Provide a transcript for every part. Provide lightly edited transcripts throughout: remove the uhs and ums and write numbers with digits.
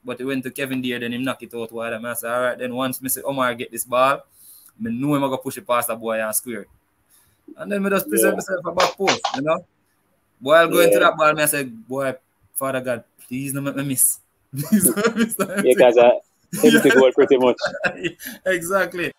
but he went to Kevin there, then he knock it out wide. And I said, all right, then once Mr. Omar get this ball, I know him going to push it past the boy and square it. And then I just present myself a back post, you know. Boy, I'll go into that ball, and I said, boy, Father God, please don't make me miss. Please don't miss that. Yeah, because empty goal pretty much. Exactly.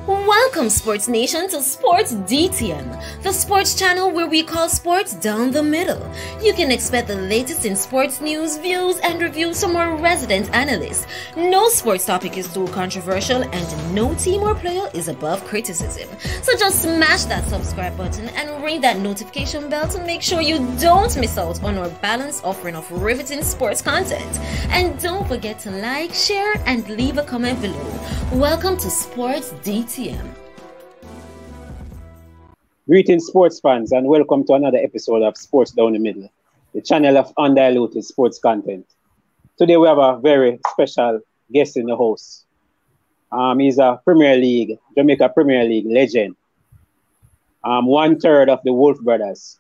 Welcome, Sports Nation, to Sports DTM, the sports channel where we call sports down the middle. You can expect the latest in sports news, views, and reviews from our resident analysts. No sports topic is too controversial, and no team or player is above criticism. So just smash that subscribe button and ring that notification bell to make sure you don't miss out on our balanced offering of riveting sports content. And don't forget to like, share, and leave a comment below. Welcome to Sports DTM. Greetings, sports fans, and welcome to another episode of Sports Down the Middle, the channel of undiluted sports content. Today we have a very special guest in the house. He's a Jamaica Premier League legend. 1/3 of the Wolfe brothers,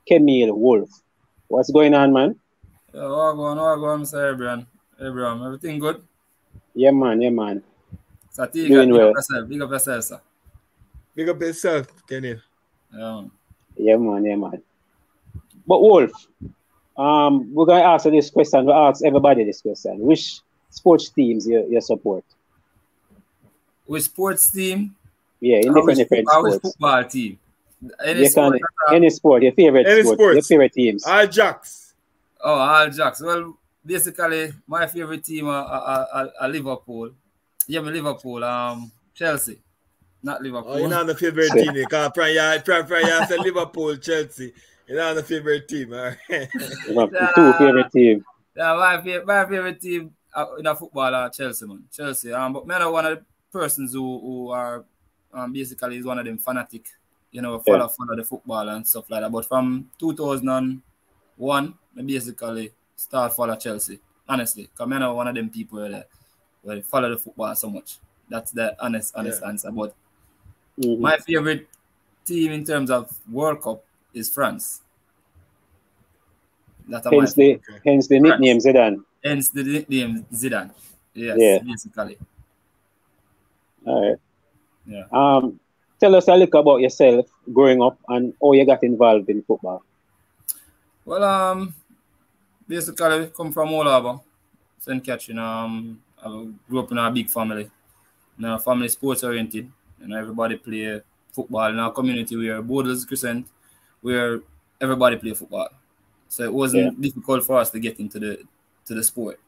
Kemeel Wolfe. What's going on, man? Yeah, all going, Mr. Abraham. Everything good? Yeah, man. So big up yourself, sir. Big up yourself, Kenny. Yeah, man. But Wolfe, we're going to ask you this question. We'll ask everybody this question. Which sports teams you support? Which sports team? Yeah, in different sports. Which football team? Any sport, your favorite sport, your favorite teams. All Jacks. Oh, All Jacks. Well, basically, my favorite team are Liverpool. Yeah, Liverpool. Chelsea. Not Liverpool. Oh, you're not the favorite team. Because Brian said Liverpool, Chelsea. You're not the favorite team. All right? Two favorite teams. Yeah, my favorite team in the football are Chelsea, man. Chelsea. But me one of the persons who are basically is one of them fanatic, follow the football and stuff like that. But from 2001, I basically start follow Chelsea. Honestly, because I'm one of them people where they follow the football so much. That's the honest answer. But my favorite team in terms of World Cup is France. Hence the nickname Zidane. Hence the nickname Zidane. Yes, basically. All right. Yeah. Tell us a little about yourself growing up and how you got involved in football. Well, basically I come from all over St. Catherine. I grew up in a big family. Family sports oriented. Everybody play football in our community. We are Borders Crescent, where everybody play football. So it wasn't difficult for us to get into the sport.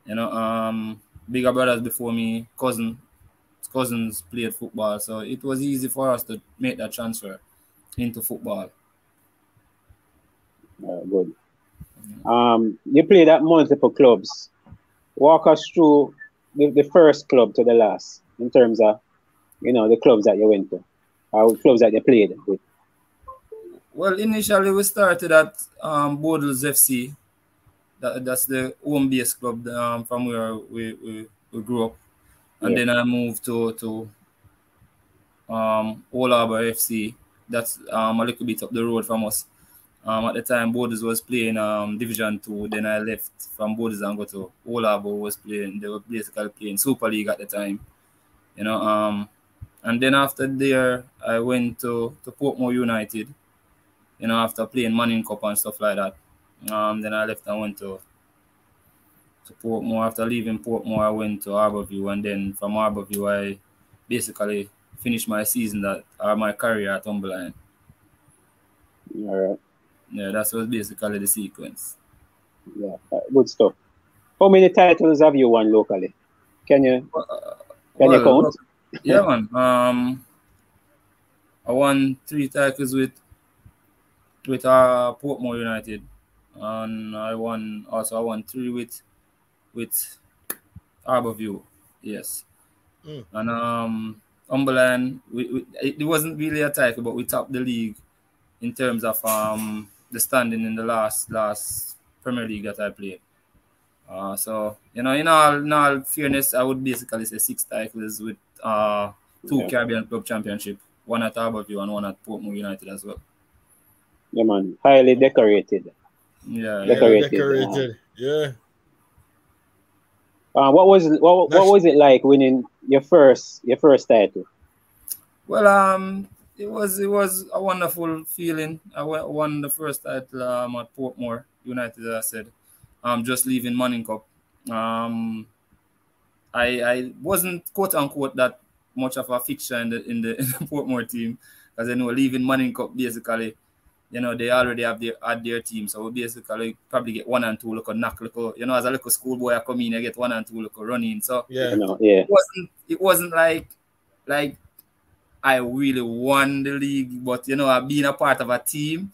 Bigger brothers before me, cousins played football, so it was easy for us to make that transfer into football. Good. You played at multiple clubs. Walk us through the first club to the last in terms of, the clubs that you went to, or clubs that you played with. Well, initially we started at Bodles FC. That's the home-based club from where we grew up. And then I moved to Old Harbour FC. That's a little bit up the road from us. At the time, Bodles was playing Division 2. Then I left from Bodles and go to Old Harbour. They were basically playing Super League at the time. And then after there, I went to Portmore United. After playing Manning Cup and stuff like that. Then I left and went to Portmore. After leaving Portmore, I went to Harbourview, and then from Harbourview, I basically finished my my career at Cumberland. All right. Yeah, that was basically the sequence. Yeah, good stuff. How many titles have you won locally? Can you count? Yeah, man. I won 3 titles with Portmore United, and I won 3 with Harbourview. Yes. And Cumberland, it wasn't really a title, but we topped the league in terms of the standing in the last Premier League that I played. So in all fairness, I would basically say 6 titles with 2 Caribbean Club Championship, 1 at Harbourview and 1 at Portmore United as well. Yeah, man, highly decorated. Yeah, decorated. Yeah. What was it like winning your first title? Well, it was a wonderful feeling. I won the first title at Portmore United, as I said. Just leaving Manning Cup. I wasn't quote unquote that much of a fixture in the Portmore team, because I know leaving Manning Cup basically, they already had their team, so we basically probably get 1 and 2 look knock look, as a little schoolboy I come in, I get 1 and 2 look running. So yeah, it wasn't like I really won the league, but I've been a part of a team,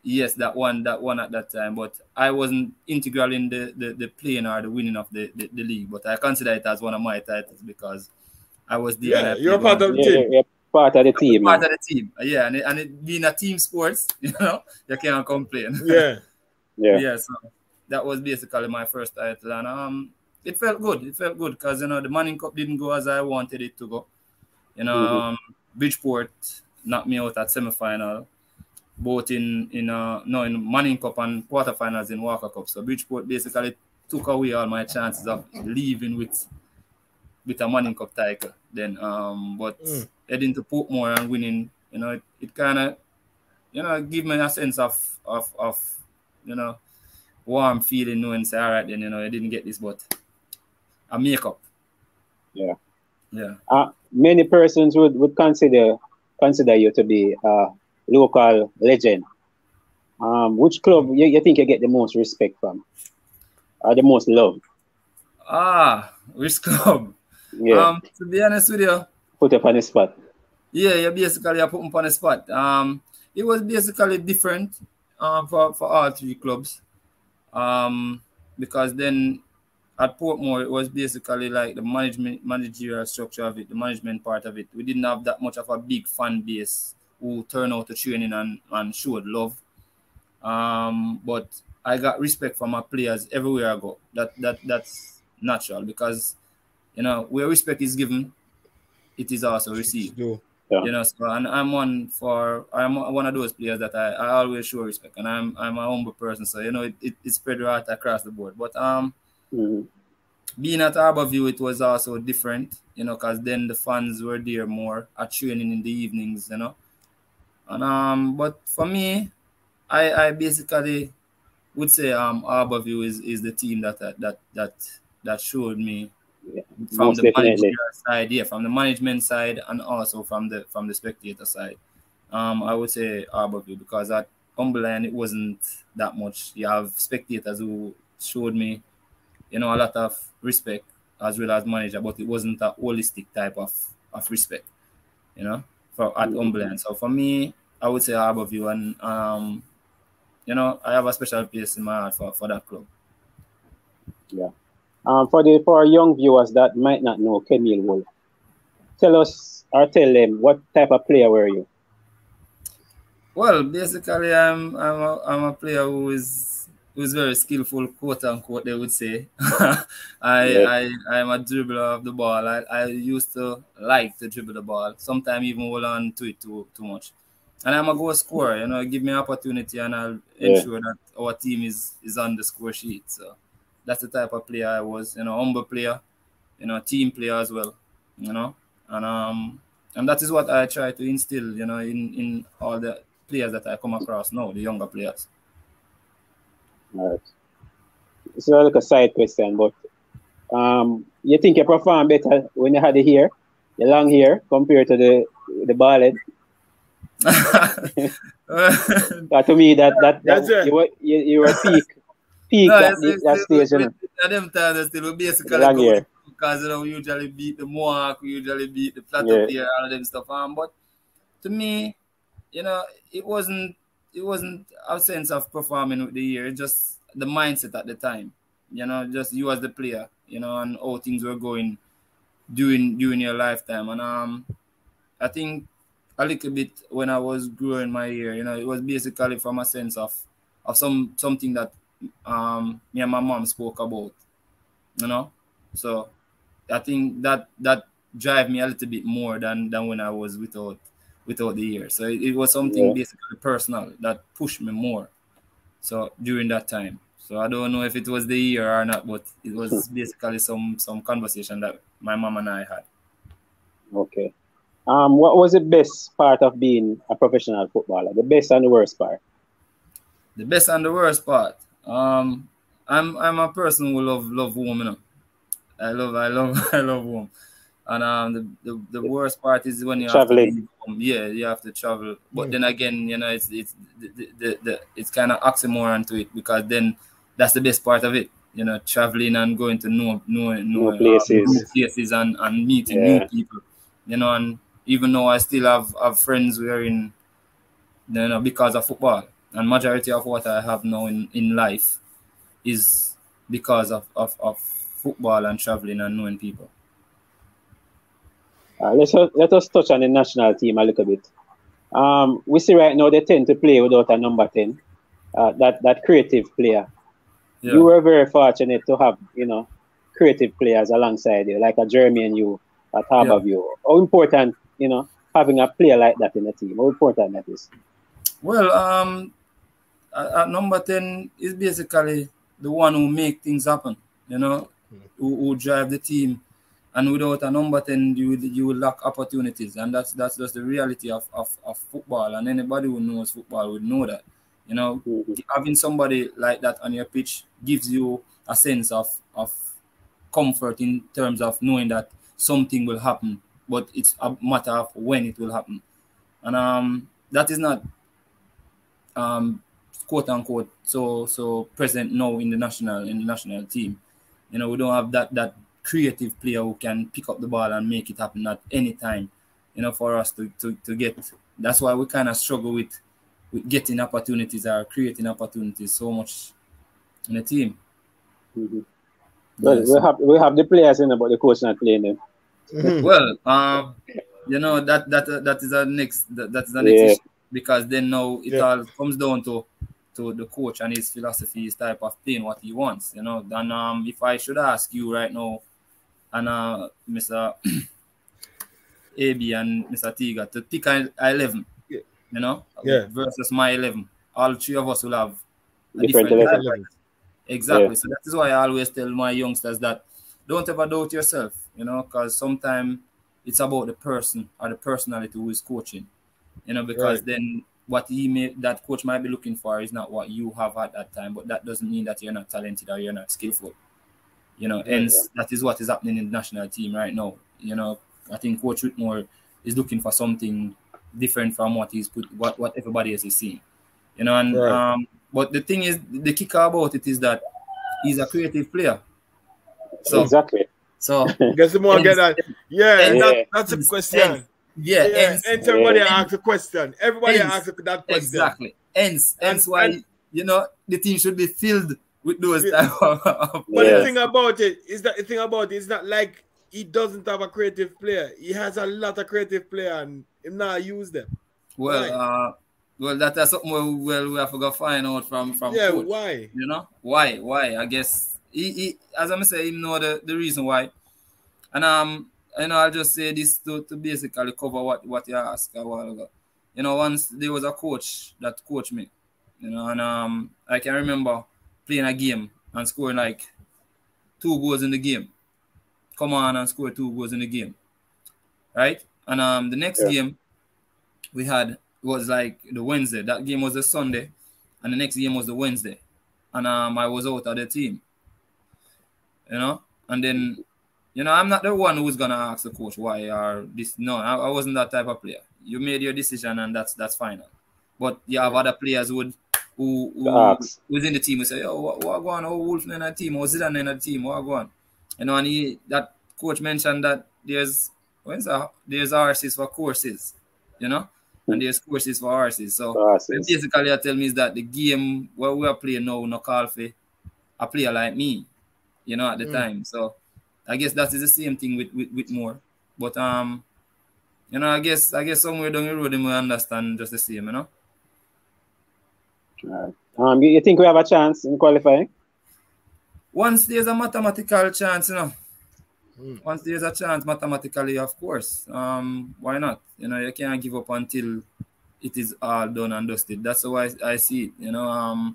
yes, that one at that time, but I wasn't integral in the playing or the winning of the league, but I consider it as one of my titles because I was there. Yeah, you're part of the team. You're part of the team. Part of the team, yeah, and it being a team sports, you can't complain. Yeah. So that was basically my first title, and it felt good. It felt good because the Manning Cup didn't go as I wanted it to go. Bridgeport knocked me out at semi-final, both in Manning Cup and quarterfinals in Walker Cup. So Bridgeport basically took away all my chances of leaving with a Manning Cup title. Then, but heading to Portmore and winning, it kind of give me a sense of warm feeling, knowing say, all right, then I didn't get this, but I make up. Yeah. Yeah. Many persons would consider you to be a local legend. Which club you think you get the most respect from, or the most love? Which club? Yeah. To be honest with you, put up on the spot. Yeah, you basically put him on the spot. It was basically different for all three clubs. Because then at Portmore, it was basically like the managerial structure of it, the management part of it. We didn't have that much of a big fan base who turned out to training and showed love. But I got respect from my players everywhere I go. That's natural because, where respect is given, it is also received. Yeah. So and I'm one of those players that I always show respect, and I'm a humble person, so it spread right across the board. But being at Harborview, it was also different, because then the fans were there more at training in the evenings, and but for me, I basically would say Harborview is the team that showed me. Yeah, from the management side, from the management side, and also from the spectator side. I would say Harborview, because at Cumberland it wasn't that much. You have spectators who showed me, a lot of respect as well as manager, but it wasn't a holistic type of respect, for at Cumberland. So for me, I would say Harborview, and I have a special place in my heart for that club. Yeah. For our young viewers that might not know Kemeel Wolfe, tell them what type of player were you? Well, basically, I'm a player who is very skillful, quote unquote, they would say. I'm a dribbler of the ball. I used to like to dribble the ball. Sometimes even hold on to it too much. And I'm a goal scorer. Give me an opportunity, and I'll ensure that our team is on the score sheet. So that's the type of player I was. Humble player, team player as well. And that is what I try to instill. In all the players that I come across now, the younger players. All right. It's like a side question, but you think you perform better when you had the hair, the long hair, compared to the bald head? To me, that you were peak no, that stage. At them times, still basically go because we usually beat the mohawk, we usually beat the flat up here, all of them stuff. But to me, it wasn't a sense of performing with the year. It's just the mindset at the time. Just you as the player, and how things were going during your lifetime. And I think a little bit when I was growing my hair, it was basically from a sense of something that me and my mom spoke about, So I think that drive me a little bit more than when I was without the hair. So it was something basically personal that pushed me more. So during that time, So I don't know if it was the year or not, but it was basically some conversation that my mom and I had. Okay. What was the best part of being a professional footballer? The best and the worst part? The best and the worst part. I'm a person who love home, you know. I love home. And the worst part is when you have to Traveling. leave home. Yeah, you have to travel. But then again, you know, it's kind of oxymoron to it, because then that's the best part of it. You know, traveling and going to New new places. places and meeting new Yeah. people. You know, and even though I still have friends who are in, you know, because of football, and majority of what I have now in life is because of football and traveling and knowing people. Let us touch on the national team a little bit. We see right now they tend to play without a number 10, that creative player. Yeah. You were very fortunate to have, you know, creative players alongside you, like a Jeremy and you at Harborview. How important, you know, having a player like that in the team? How important that is? Well, at number 10 is basically the one who make things happen, you know, who drive the team. And without a number 10, you will lack opportunities. And that's just the reality of football. And anybody who knows football would know that. You know, having somebody like that on your pitch gives you a sense of comfort in terms of knowing that something will happen, but it's a matter of when it will happen. And that is not quote unquote so present now in the national team. You know, we don't have that creative player who can pick up the ball and make it happen at any time, you know, for us to get. That's why we kind of struggle with getting opportunities or creating opportunities so much in the team. Mm-hmm. Well, Yeah, we have the players in, but the coach not playing them. Well, you know, that is a next Yeah. issue, because then now it all comes down to the coach and his philosophy, his type of playing, what he wants, you know. And if I should ask you right now, and Mr. AB and Mr. Tiga, to pick a 11, you know, versus my 11, all three of us will have a Different different 11. Exactly. Yeah. So that is why I always tell my youngsters that don't ever doubt yourself, you know, because sometimes it's about the person or the personality who is coaching, you know, because then what that coach might be looking for is not what you have at that time, but that doesn't mean that you're not talented or you're not skillful, you know. Hence, that is what is happening in the national team right now. You know, I think Coach Whitmore is looking for something different from what what everybody else is seeing, you know. And but the thing is, the kicker about it is that he's a creative player. So exactly. So guess the more get that. That's a question. Everybody asks a question. Everybody asks that question. Exactly. Hence why, you know, the team should be filled with those type of But the thing about it is it's not like he doesn't have a creative player. He has a lot of creative player and he not use them. Well, that's something we have to go find out from coach. Why? You know? Why? I guess he as I'm saying, he know the reason why. And you know, I'll just say this to basically cover what you asked a while ago. You know, once there was a coach that coached me, you know, and I can remember playing a game and scoring like 2 goals in the game. Come on and score 2 goals in the game. Right? And the next game we had was like the Wednesday. That game was the Sunday, and the next game was the Wednesday. And I was out of the team. You know? And then, you know, I'm not the one who's gonna ask the coach why or this. No, I wasn't that type of player. You made your decision and that's final. But you have other players who's in the team who say, oh, what go on? Oh, Wolf in a team, or Zidane in a team, what go on? You know, and that coach mentioned that there's RCs for courses, you know, and there's courses for RCs. So basically, I tell me is that the game where we are playing now, no call for a player like me, you know, at the time. So I guess that is the same thing with more. But you know, I guess somewhere down the road they will understand just the same, you know. You think we have a chance in qualifying? Once there's a mathematical chance, you know. Once there's a chance mathematically, of course. Why not? You know, you can't give up until it is all done and dusted. That's how I see it. You know,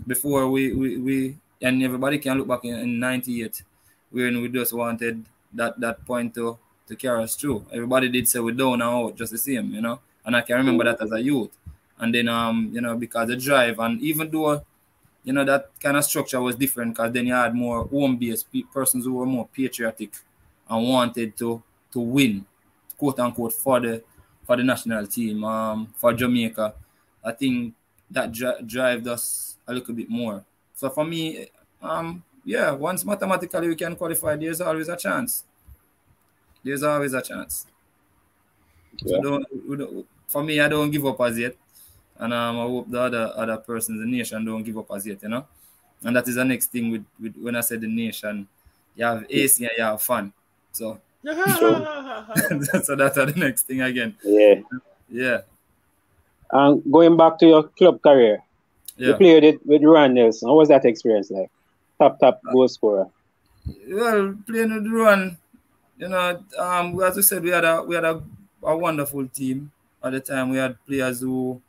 before we and everybody can look back in 98 when we just wanted that point to carry us through. Everybody did say we're down and out just the same, you know. And I can remember that as a youth. And then you know, because the drive, and even though, you know, that kind of structure was different, because then you had more home-based persons who were more patriotic and wanted to win, quote unquote, for the national team, for Jamaica. I think that drive us a little bit more. So for me, yeah, once mathematically we can qualify, there's always a chance. There's always a chance. Yeah. So for me, I don't give up as yet. And I hope the other persons in the nation don't give up as yet, you know. And that is the next thing with when I said the nation, you have AC and you have fun. So so that's the next thing again. Yeah. Yeah. And going back to your club career, you played it with Ruan Nelson. How was that experience like? Top goal scorer. Well, playing with Ruan, you know, as we said, we had a wonderful team at the time. We had players who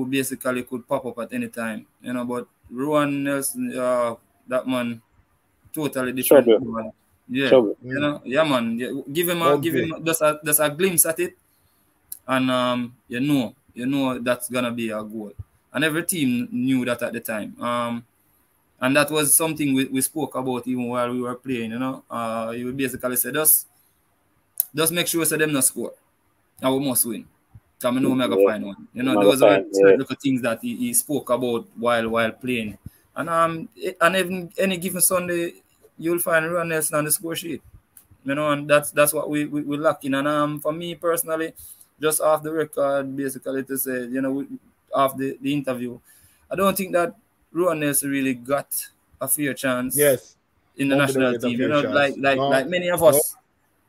basically could pop up at any time, you know. But Ruan Nelson, that man, totally different. Yeah, Trouble. you know, yeah, man. Yeah, give him just a glimpse at it, and you know that's gonna be a goal. And every team knew that at the time. And that was something we spoke about even while we were playing. You know, you basically said just make sure so them not score, and we must win. Because I know I'm gonna find one. You know, those are certain little things that he spoke about while playing. And even any given Sunday, you'll find Ruan Nelson on the score sheet. You know, and that's what we lacking. And for me personally, just off the record, basically to say, you know, off the interview, I don't think that Ruan Nelson really got a fair chance in the national team. You know, like many of us.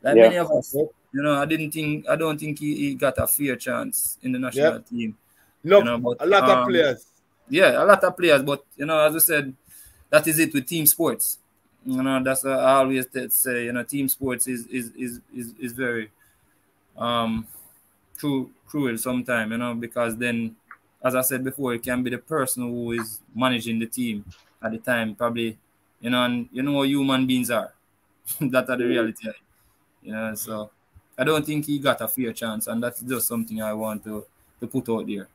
Many of us. You know, I don't think he got a fair chance in the national team. Look, you know, but, a lot of players. Yeah, a lot of players. But, you know, as I said, that is it with team sports. You know, that's what I always say. You know, team sports is very cruel sometimes. You know, because then, as I said before, it can be the person who is managing the team at the time, probably. You know, and you know how human beings are. That are the reality. You know, so I don't think he got a fair chance, and that's just something I want to put out there.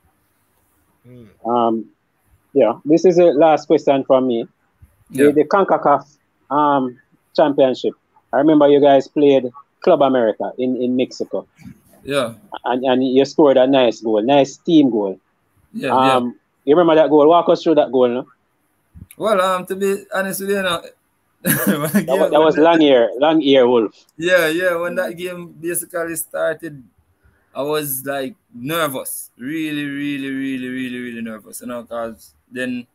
Yeah, this is the last question from me. The CONCACAF championship. I remember you guys played Club America in Mexico. Yeah. And you scored a nice goal, nice team goal. Yeah. You remember that goal? Walk us through that goal, no? Well, to be honest with you, that was long ear Wolfe. Yeah. When that game basically started, I was like nervous, really nervous. You know, because then,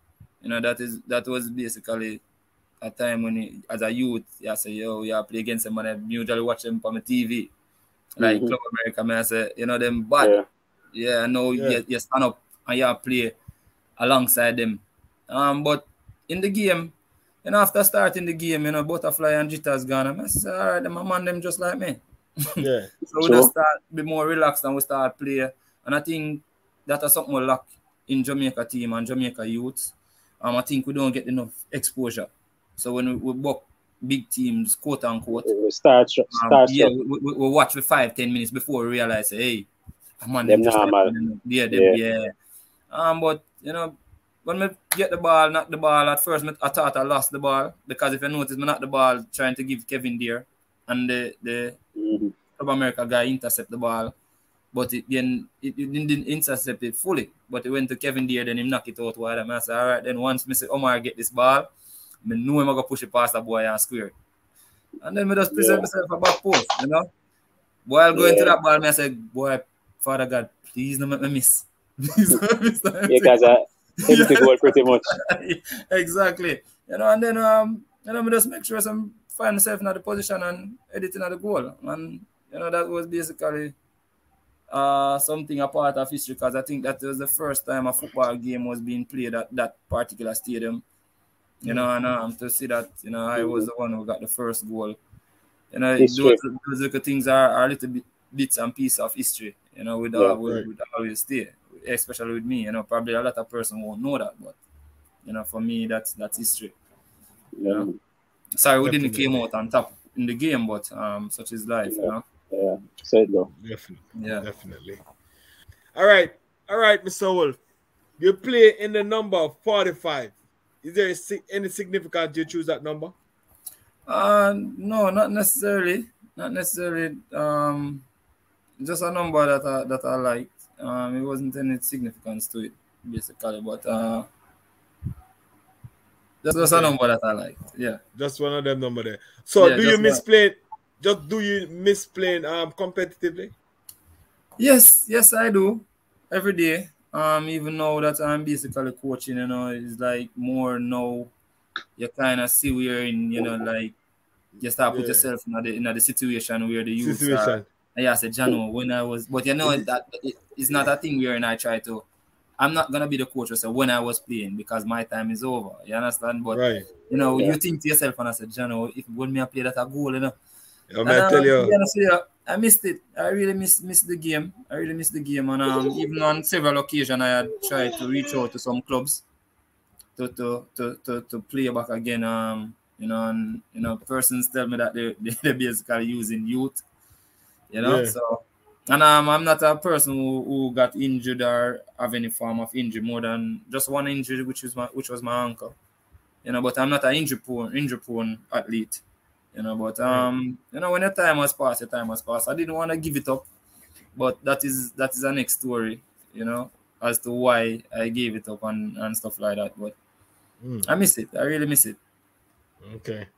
you know, that was basically a time when, as a youth, I say, yo, you play against them, and I usually watch them on my TV, like Club America. Man, I say, you know, them bad. Yeah, I know you stand up and you play alongside them. But in the game, you know, after starting the game, you know, butterfly and jitters gone. I say, all right, my man, them just like me. Yeah. So we just start be more relaxed and we start play. And I think that is something we lack in Jamaica team and Jamaica youths. I think we don't get enough exposure. So when we book big teams, quote unquote, we watch for 5-10 minutes before we realize, hey, I'm on them just normal. But you know, when we get the ball, knock the ball at first, I thought I lost the ball, because if you notice, I knocked the ball trying to give Kevin there, and the Club America guy intercept the ball, but it didn't intercept it fully, but it went to Kevin there, then he knocked it out wide. And I said, all right, then once I say Omar get this ball, I know I'm going to push it past the boy and square it. And then I just present myself a back post, you know. While going to that ball, I said, boy, Father God, please don't make me miss. Please don't miss that. Because empty goal pretty much. Exactly. You know, and then you know, I just make sure I find myself in the position and editing at the goal. And you know, that was basically something a part of history, because I think that was the first time a football game was being played at that particular stadium. You know, and to see that, you know, I was the one who got the first goal. You know, those little things are a little bit bits and pieces of history. You know, would always stay, especially with me. You know, probably a lot of person won't know that, but for me, that's history. Yeah. Sorry, we didn't came out on top in the game, but such is life, Yeah, so it go. Definitely. All right, Mr. Wolfe. You play in the number 45. Is there any significance you choose that number? No, not necessarily. Not necessarily. Just a number that I liked. It wasn't any significance to it, basically, but just a number that I liked. Yeah. Just one of them number there. So Yeah, do you miss playing? Just do you miss playing competitively? Yes, I do. Every day. Even now that I'm basically coaching, it's like more now you kind of see where in, like you start put yourself in the situation where the youths are. And I said, Jano, when I was, but that it's not a thing where I try to. I'm not gonna be the coach. So when I was playing because my time is over. You understand? But you think to yourself, and I said, Jano, if when me I play that a goal, I'm gonna tell you. To be honest with you, I missed it. I really missed the game. I really missed the game, and even on several occasions, I had tried to reach out to some clubs to play back again. And persons tell me that they're basically using youth. So. And I'm not a person who got injured or have any form of injury more than just one injury, which was my ankle. But I'm not an injury prone athlete. But when your time has passed, I didn't want to give it up. But that is the next story, as to why I gave it up and stuff like that. But I miss it. I really miss it. Okay.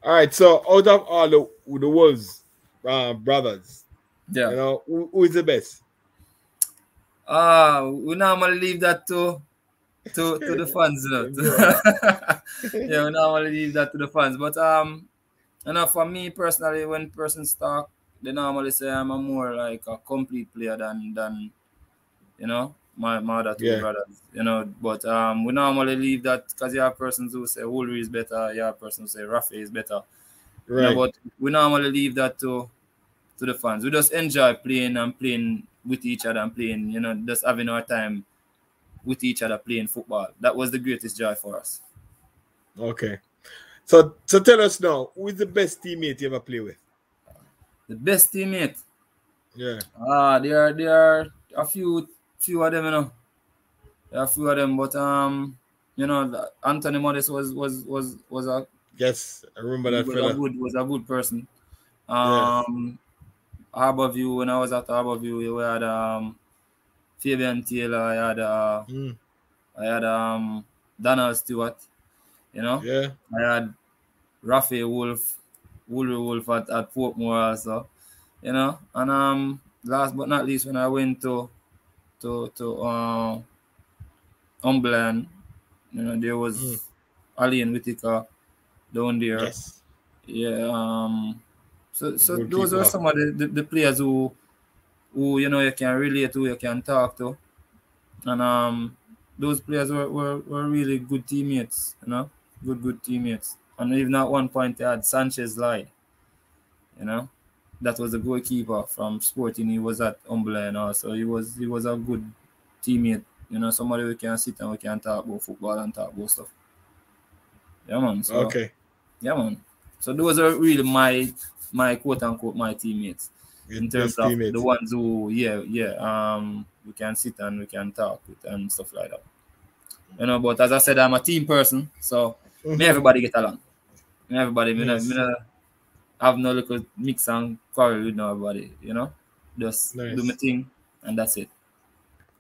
All right. So out of all the Wolves brothers, who is the best? We normally leave that to the fans, Yeah, we normally leave that to the fans. But for me personally, when persons talk, they normally say I'm a more like a complete player than my other two brothers. But we normally leave that because you have persons who say Ulri is better, you have persons who say Rafi is better. Right. But we normally leave that to the fans. We just enjoy playing with each other and playing, just having our time with each other playing football. That was the greatest joy for us. Okay. So tell us now, who is the best teammate you ever play with? The best teammate? Yeah. There are a few of them, There are a few of them, but Anthony Modest was a yes, I remember that fella. Was a good person. Harborview, when I was at Harborview, we had Fabian Taylor, I had Donald Stewart, Yeah. I had Rafi Wolfe at Portmore also, and last but not least, when I went to Umberland, there was Ali and Whitaker down there. Yes. Yeah. So those are some of the players who you can relate to, you can talk to, and those players were really good teammates, good teammates. And even at one point they had Sanchez Lai, that was the goalkeeper from Sporting. He was at Umberland also. He was a good teammate, somebody we can sit and we can talk about football and talk about stuff. Yeah, man. So, okay. Yeah, man. So those are really my quote unquote my teammates. In terms of the ones who we can sit and we can talk with and stuff like that. But as I said, I'm a team person, so me everybody get along. Me everybody, me no have no little mix and quarrel with nobody, Just do my thing and that's it.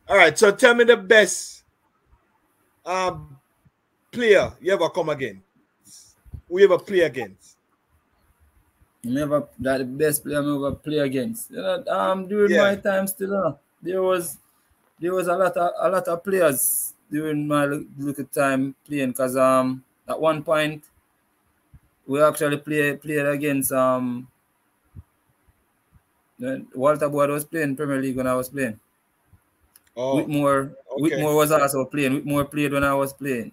All right, so tell me the best player you ever come against. Who you ever play against? The best player I ever play against. During my time still, there was a lot of players during my little time playing, because at one point we actually played against Walter Boyd was playing Premier League when I was playing. Whitmore was also playing. Whitmore played when I was playing.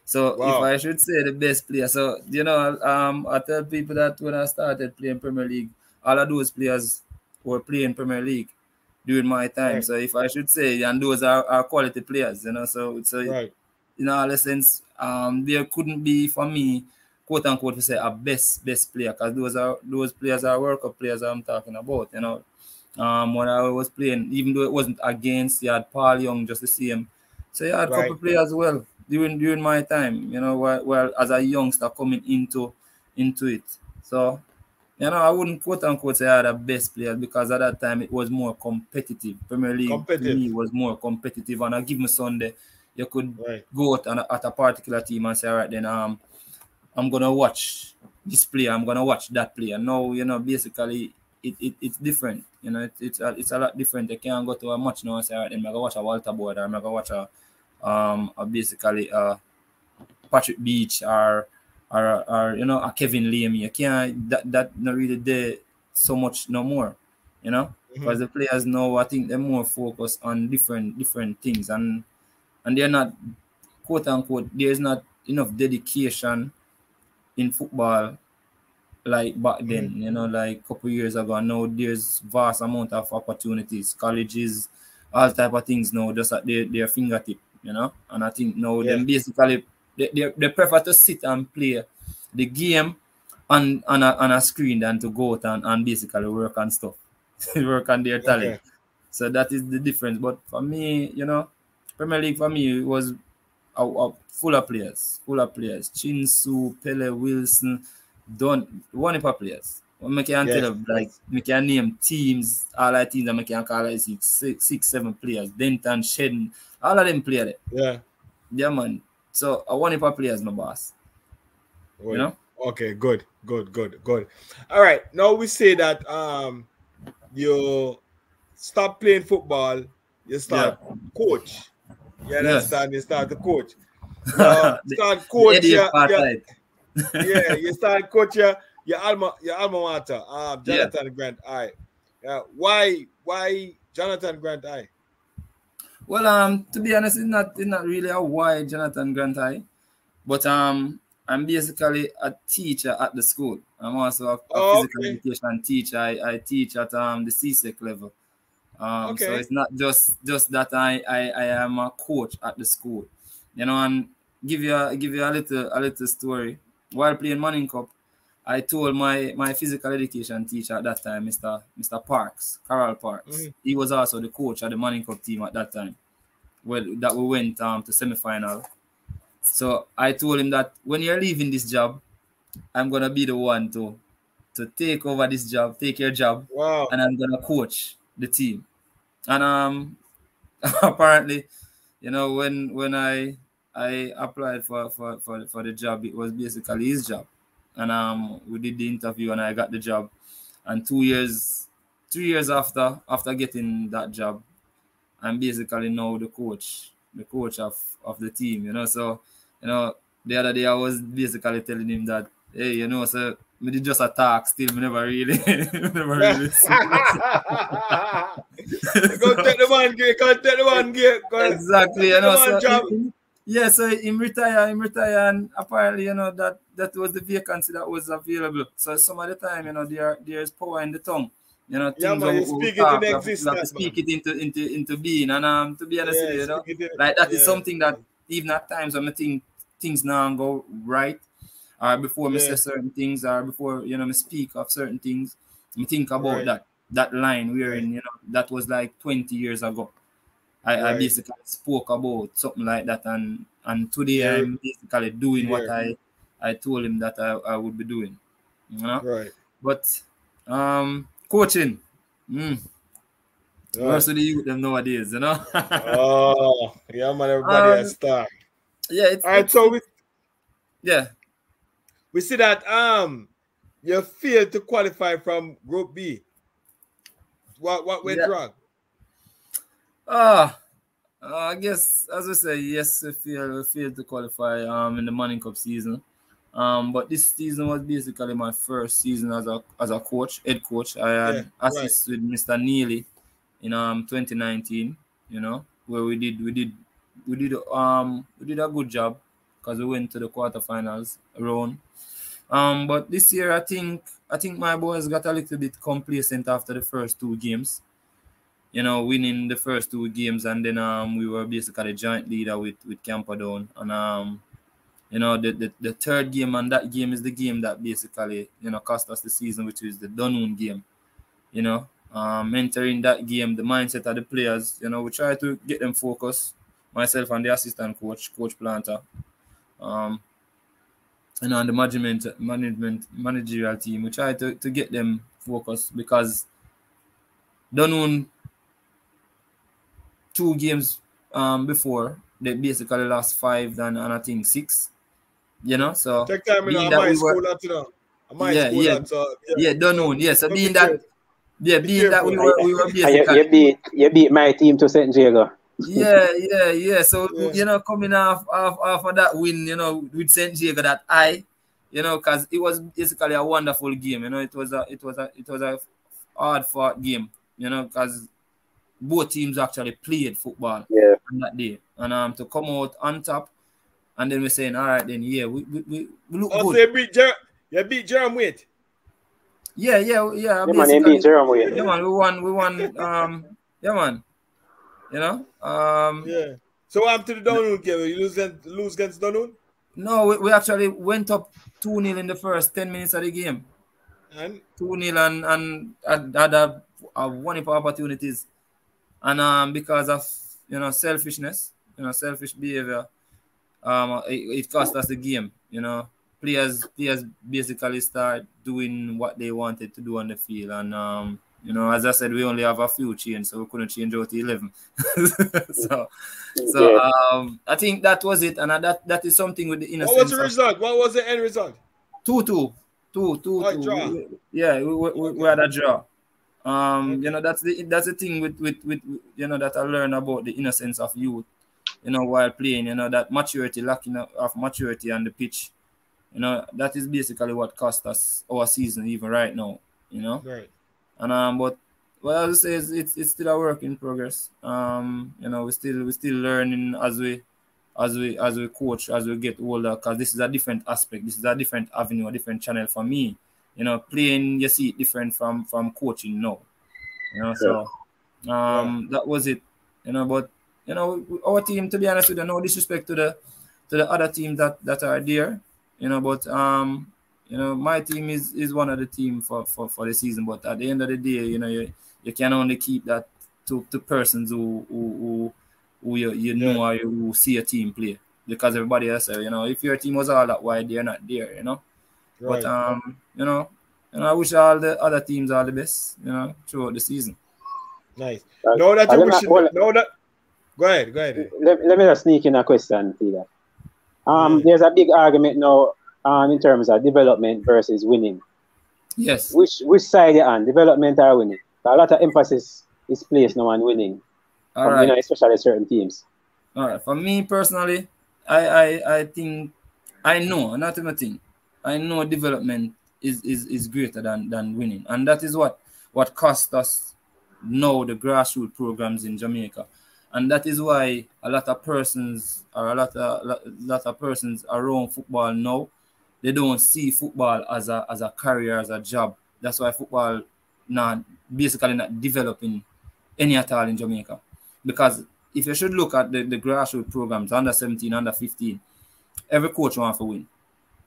So if I should say the best player, so I tell people that when I started playing Premier League, all of those players were playing Premier League during my time. Right. So if I should say, and those are quality players, so right. in all essence, there couldn't be for me, quote unquote, to say a best player, because those players are World Cup players I'm talking about. You know, when I was playing, even though it wasn't against, you had Paul Young just the same. So you had a couple players as well during my time. You know, well as a youngster coming into it. So you know, I wouldn't quote unquote say I had a best player, because at that time it was more competitive. Premier League to me was more competitive, and a given Sunday you could go out at a particular team and say, all right, then I'm gonna watch this player, I'm gonna watch that player. Now, you know, basically it's different. You know, it's a lot different. You can't go to a match now and say, all right, then I'm gonna watch a Walter Boyd, or I'm gonna watch a basically Patrick Beach, or you know, a Kevin Lamy. You can't that not really there so much no more, you know, because the players now, I think they're more focused on different things, and they're not, quote unquote, there's not enough dedication in football like back then, you know, like a couple years ago. Now there's vast amount of opportunities, colleges, all type of things now just at their fingertip, you know. And I think now them basically they prefer to sit and play the game on a screen than to go out and basically work on stuff, work on their talent. So that is the difference. But for me, you know, Premier League for me was full of players. Chinsu, Pele, Wilson, one of players. I can tell you, like, I can name teams, all the teams that I can call like six, 7 players. Denton, Shedden, all of them play there. Yeah, man. So I want players, my boss. You know? Okay, good. All right. Now we say that you stop playing football, you start coach. You understand? You start to coach. Start coach. You start coach your alma mater, Jonathan Grant. Why Jonathan Grant? Well, to be honest, it's not really a why Jonathan Grant, but I'm basically a teacher at the school. I'm also a physical education teacher. I teach at the CSEC level. So it's not just that I am a coach at the school, you know. And give you a little story. While playing Manning Cup, I told my physical education teacher at that time, Mr. Parks, Carol Parks. He was also the coach of the Manning Cup team at that time. Well, that we went to semi-final. So I told him that when you're leaving this job, I'm gonna be the one to take over this job, take your job, and I'm gonna coach the team. And apparently, you know, when I applied for the job, it was basically his job. And we did the interview and I got the job. And 3 years after getting that job, I'm basically now the coach of the team, you know. So, you know, the other day I was basically telling him that, hey, you know, so we did just attack, still we never really see. Go take the one gear. Exactly, you know. So so him retire, and apparently, you know, that was the vacancy that was available. So some of the time, you know, there's power in the tongue. You know, things speak it in existence. You have to speak it into being. And to be honest with you, you know, like that is something that even at times when I think things now go right, or before I say certain things, or before, you know, I speak of certain things, I think about that line wherein, you know, that was like 20 years ago. I basically spoke about something like that, and today I'm basically doing what I told him that I would be doing, you know. But coaching, most of the youth them nowadays, you know. Man, everybody has star. Yeah, all right. So we see that you failed to qualify from Group B. What went wrong? I guess, as I say, yes, we failed to qualify in the Manning Cup season. But this season was basically my first season as a coach, head coach. I had assisted with Mr. Neely in 2019, you know, where we did a good job because we went to the quarterfinals round. But this year I think my boys got a little bit complacent after the first 2 games. winning the first 2 games, and then we were basically joint leader with Camperdown, and the third game, and that game is the game that basically cost us the season, which is the Dunoon game. Entering that game, the mindset of the players, we try to get them focused, myself and the assistant coach Planter, and the managerial team, we try to get them focused, because Dunoon 2 games before, they basically lost 5 and I think 6. So take time, being that we were, Dunoon, yeah. So being that we were basically, you beat my team to St. Diego. Yeah. So coming off of that win, with St. Diego, that because it was basically a wonderful game. It was a hard fought game. Because both teams actually played football on that day, and to come out on top, and then we're saying, all right, then we look good. So you beat Jerome Waite. Yeah. Yeah, man, you beat Jerome Waite. Yeah, man, we won. Yeah, man. Yeah. So what happened to the Dunoon game? You lose against Dunoon? No, we actually went up 2-0 in the first 10 minutes of the game. And 2-0 and had a one of opportunities, and because of selfishness, selfish behavior, it cost us the game. Players basically start doing what they wanted to do on the field, and as I said, we only have a few changes, so we couldn't change out to 11. I think that was it, and that is something with the innocence. What was the result? What was the end result? 2-2. Draw. We had a draw. That's the thing with that I learned about the innocence of youth, while playing, that maturity, lacking of maturity on the pitch, that is basically what cost us our season even right now, Right. And but what I would say is it's still a work in progress. We're still learning as we coach, as we get older, because this is a different aspect, this is a different avenue, a different channel for me. Playing, you see it different from coaching now. So that was it. But our team, to be honest with you, no disrespect to the other teams that are there. But my team is one of the team for the season. But at the end of the day, you can only keep that to persons who you know or who see a team play. Because everybody else, if your team was all that wide, they're not there. Right. But I wish all the other teams all the best, throughout the season. Nice. Go ahead. Let me just sneak in a question, Peter. There's a big argument now in terms of development versus winning. Yes. Which side you're on, development or winning? A lot of emphasis is placed now on winning. All right. Especially certain teams. All right. For me personally, I think I know, not even think. I know development is greater than winning, and that is what cost us now the grassroots programs in Jamaica, and that is why a lot of persons around football now, they don't see football as a career, as a job. That's why football basically not developing any at all in Jamaica, because if you should look at the grassroots programs, under 17, under 15, every coach wants to win.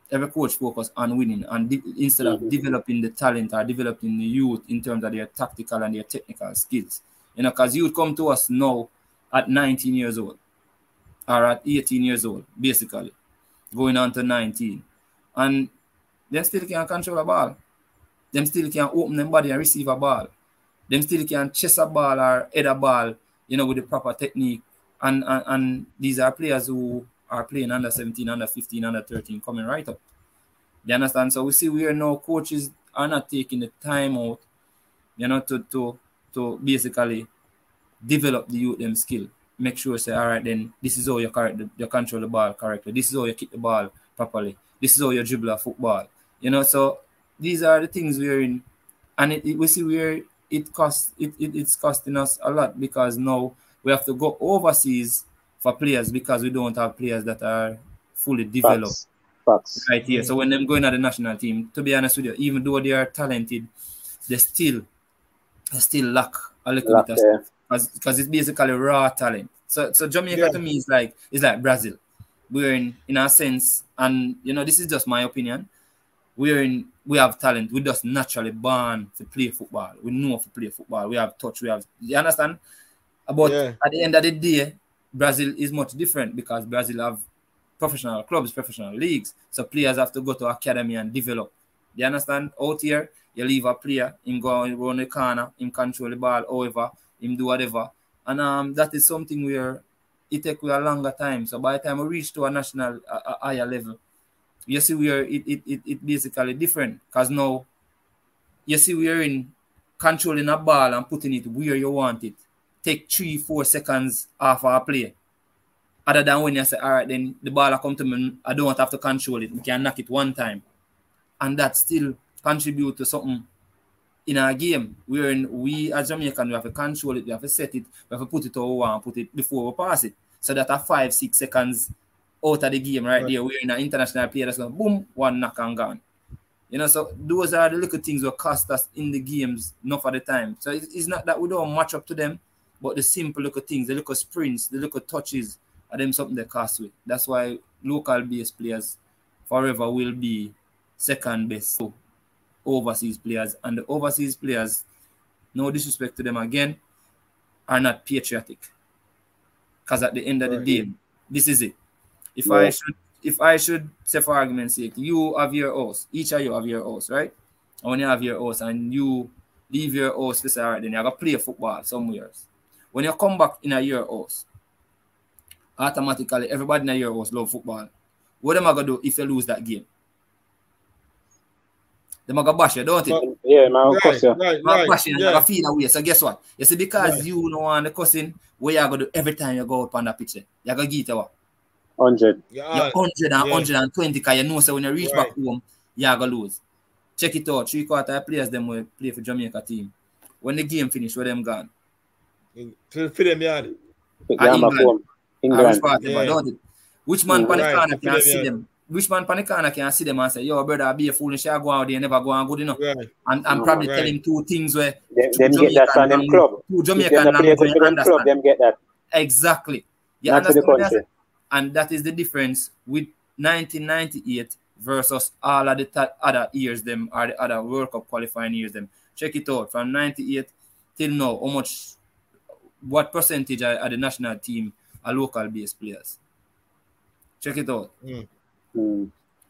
Every coach focus on winning, and instead of developing the talent or developing the youth in terms of their tactical and their technical skills. Because youth come to us now at 19 years old or at 18 years old, basically, going on to 19. And them still can't control a ball. Them still can't open them body and receive a ball. Them still can't chase a ball or head a ball, with the proper technique. And these are players who are playing under 17, under 15, under 13, coming right up. You understand? So we see where now coaches are not taking the time out, to basically develop the youth them skill. Make sure say, all right, then this is how you control the ball correctly. This is how you kick the ball properly. This is how you dribble a football. So these are the things we're in, and we see where it's costing us a lot, because now we have to go overseas for players because we don't have players that are fully developed. Facts. Right here. So when them going at the national team, to be honest with you, even though they are talented, they still lack a little bit of stuff. because it's basically raw talent. So Jamaica to me is like Brazil. We're in a sense, and this is just my opinion. We have talent. We just naturally born to play football. We know to play football. We have touch. You understand? But at the end of the day, Brazil is much different because Brazil have professional clubs, professional leagues. So players have to go to academy and develop. You understand? Out here, you leave a player, him go around the corner, him control the ball, however, him do whatever. And that is something where it takes a longer time. So by the time we reach to a national higher level, you see where it basically different. Because now, you see we're in controlling a ball and putting it where you want it. Take 3-4 seconds off our play. Other than when you say, all right, then the ball come to me, I don't have to control it. We can knock it one time. And that still contribute to something in our game. We as Jamaican, we have to control it, we have to set it, we have to put it over we want, put it before we pass it. So that at 5-6 seconds out of the game right there, we're in an international player that's going boom, one knock and gone. So those are the little things that cost us in the games, not for the time. So it's not that we don't match up to them, but the simple little things, the little sprints, the little touches, are them something that cost with. That's why local base players forever will be second best to overseas players. And the overseas players, no disrespect to them again, are not patriotic. Because at the end of the day, this is it. If I should say for argument's sake, you have your house, each of you have your house, right? And when you have your house and you leave your house, you say, all right, then you have to play football somewhere. When you come back in your house, automatically everybody in your house love football. What am I going to do if you lose that game? They're going to bash you, don't it? Yeah, man, bash you. Bash you and they're going to feel away. So guess what? You see, because you don't want the cussing, what you're going to do every time you go out on that pitch, you're going to get what? 100. You're 100 and 120 because you know so when you reach back home, you're going to lose. Check it out. 3/4 players them will play for Jamaica team. When the game finish, where them gone? For them, yard. England. Don't it? Which man pan the corner can see them? Which man pan the corner can see them and say, yo, brother, be a foolish, I go out there, never go on good enough. And probably tell him two things where them get that from them club. Two Jamaican club, them get that. Exactly. You understand? And that is the difference with 1998 versus all of the other years them or the other World Cup qualifying years them. Check it out from 98 till now, what percentage of the national team are local based players. Check it out.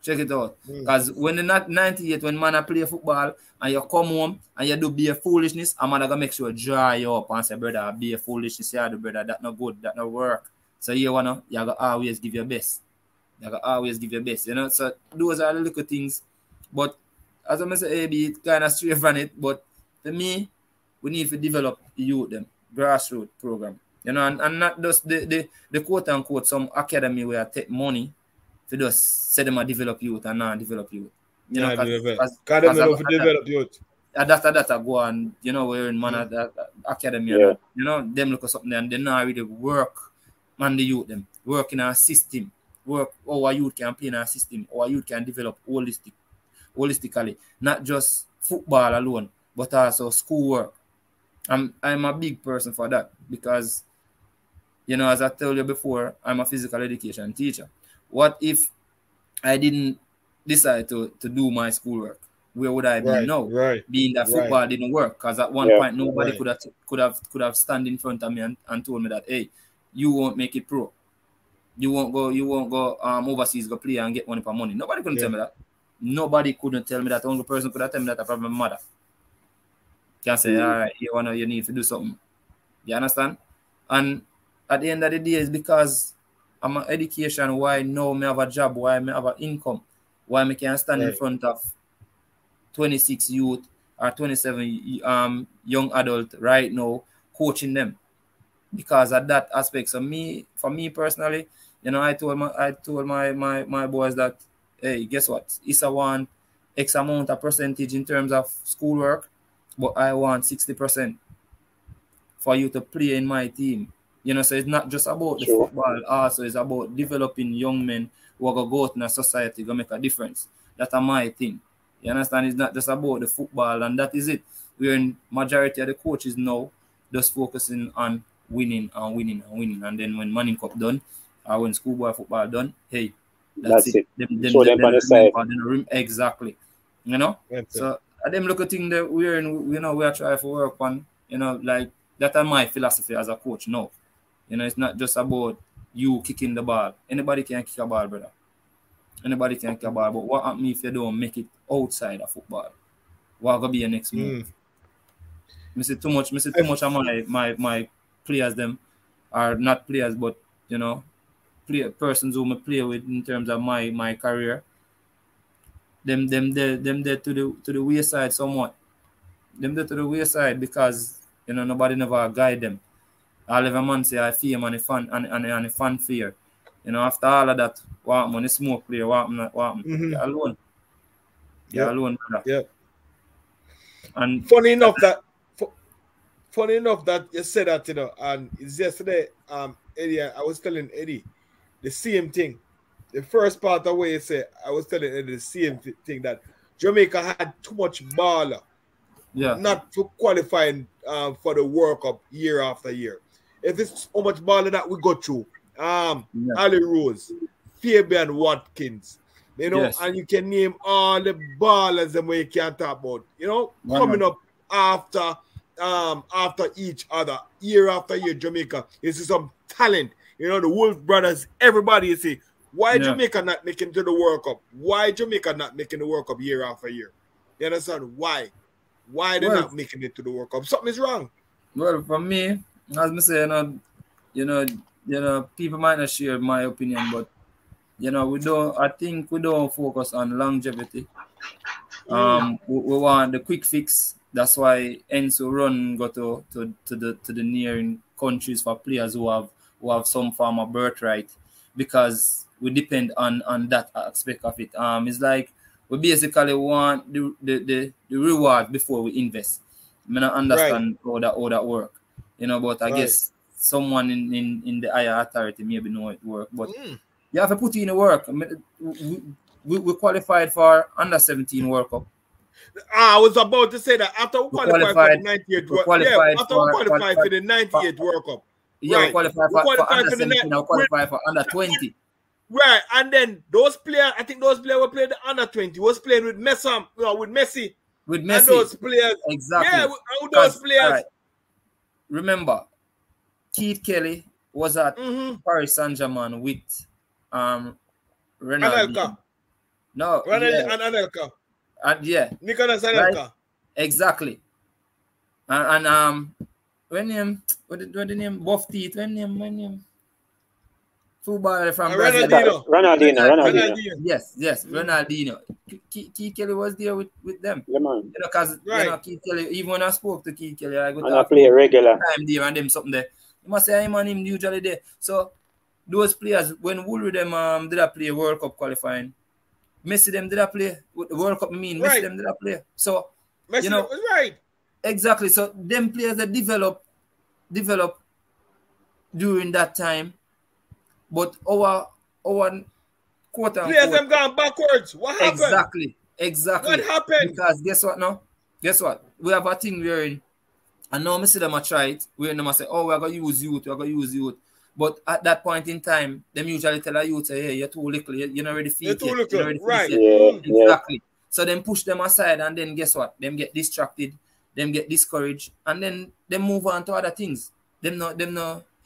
Check it out. Because when in 98, when man play football and you come home and you do be a foolishness, I'm gonna make sure dry you up and say, brother, be a foolishness, yeah, brother, that not good, that not work. So you gotta always give your best. So those are the little things. But as I say, AB, it kind of stray from it. But to me, we need to develop the youth them grassroots program. And not just the quote unquote some academy where I take money to just say them a develop youth and not develop youth. Because they love to develop youth. That's a go on, we're in man academy. Them look at something and they not really work on the youth them. Work in our system. Work our youth can play in our system. Our youth can develop holistically. Not just football alone, but also schoolwork. I'm a big person for that because, as I told you before, I'm a physical education teacher. What if I didn't decide to do my schoolwork? Where would I be now? Being that football didn't work, because at one point nobody could have stand in front of me and told me that, hey, you won't make it pro. You won't go overseas, go play and get money for money. Nobody couldn't tell me that. Nobody couldn't tell me that. The only person could have tell me that probably my mother. Can say, all right, you need to do something. You understand? And at the end of the day, it's because I'm an education, why now I have a job, why I have an income, why I can stand in front of 26 youth or 27 young adult right now, coaching them. Because of that aspect. So for me personally, I told my boys that, hey, guess what? It's a want X amount of percentage in terms of schoolwork, but I want 60% for you to play in my team. So it's not just about the football, also it's about developing young men who are going to go out in a society, going to make a difference. That's my thing. You understand? It's not just about the football, and that is it. We're in majority of the coaches now, just focusing on winning and winning and winning. And then when Manning Cup done, or when schoolboy football done, hey, that's it. Show them on the side. Exactly. You know? So at them look at thing that we're in, you know, we are trying to work on, you know, like that are my philosophy as a coach. No. You know, it's not just about you kicking the ball. Anybody can kick a ball, brother. Anybody can kick a ball. But what happens if you don't make it outside of football? What gonna be your next move? I see too much of my players them are not players, but you know, persons who I play with in terms of my career. Them there to the wayside somewhat. Them there to the wayside because you know nobody never guide them. All of a man say I fear and the fan fear. You know, after all of that, what money smoke player, what you're alone. You're alone, brother. Yeah. And funny enough that you said that, you know, and it's yesterday, Eddie, I was telling Eddie the same thing. The first part of what you said, I was telling Eddie the same thing, that Jamaica had too much baller. Yeah. Not for qualifying for the World Cup year after year. If it's how much baller that we go through, Ali Rose, Fabian Watkins, you know, and you can name all the ballers and where you can't talk about, you know, coming up after each other, year after year. Jamaica, you see some talent, you know, the Wolfe brothers, everybody. You see, why Jamaica not making to the World Cup? Why Jamaica not making the World Cup year after year? You understand why? Why they're not making it to the World Cup? Something is wrong. Well, for me, as I say, you know, people might not share my opinion, but you know, I think we don't focus on longevity. We want the quick fix. That's why Enzo Run go to the nearing countries for players who have some form of birthright, because we depend on that aspect of it. It's like we basically want the reward before we invest. I mean, I understand how that work, you know, but I guess someone in the higher authority maybe know it work, but you have to put in the work. I mean, we qualified for under 17 World Cup. I was about to say that after we qualified for the 98th World Cup. After we qualified for the 98th World Cup. Yeah, we qualified for under 17, we qualified for under 20. Right, and then those players, I think those players were playing the under 20, was playing with Messi, with Messi. With Messi. And those players. Exactly. Yeah, with those players. Right. Remember, Keith Kelly was at Paris Saint-Germain with Ronaldo. No, and Anelka. And Nicolas Anelka. Right? Exactly. And when the name Buff Teeth, when name footballer from Brazil. Ronaldinho. Yes, Ronaldinho. Keith Kelly was there with them. Yeah, man. You know, because you know, Keith Kelly, even when I spoke to Keith Kelly, I go to play regular time there and them something there. You must say him and him usually there. So those players, when Woolworth them did I play World Cup qualifying, Messi them did I play World Cup, Messi them did I play. So Messi, you know, was right. Exactly. So them players that develop during that time. But our quote unquote players them gone backwards. What happened? Exactly. What happened? Because guess what now? Guess what? We have a thing wherein, and now I see them try it, where them say, oh, we're gonna use youth. But at that point in time, them usually tell a youth, hey, you're too little, you're not ready for it. You're too little, right. Exactly. So then push them aside, and then guess what? Them get distracted, them get discouraged, and then they move on to other things. Them not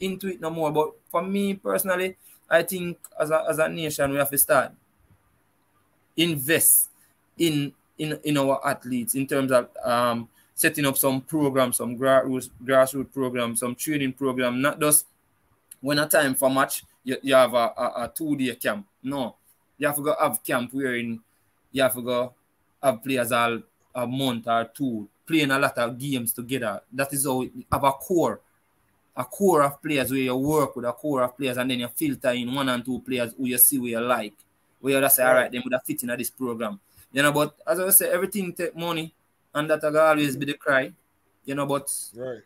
into it no more. But for me personally, I think as a nation we have to start invest in our athletes in terms of setting up some programs, some grassroots programs, some training program. Not just when a time for match you have a 2-day camp. No, you have to go have camp wherein you have to go have players all a month or two playing a lot of games together. That is how you have a core of players where you work with a core of players, and then you filter in 1 and 2 players who you see where you like, where you just say, all right, they would have fit in this program. You know, but as I say, everything take money, and that will always be the cry. You know, but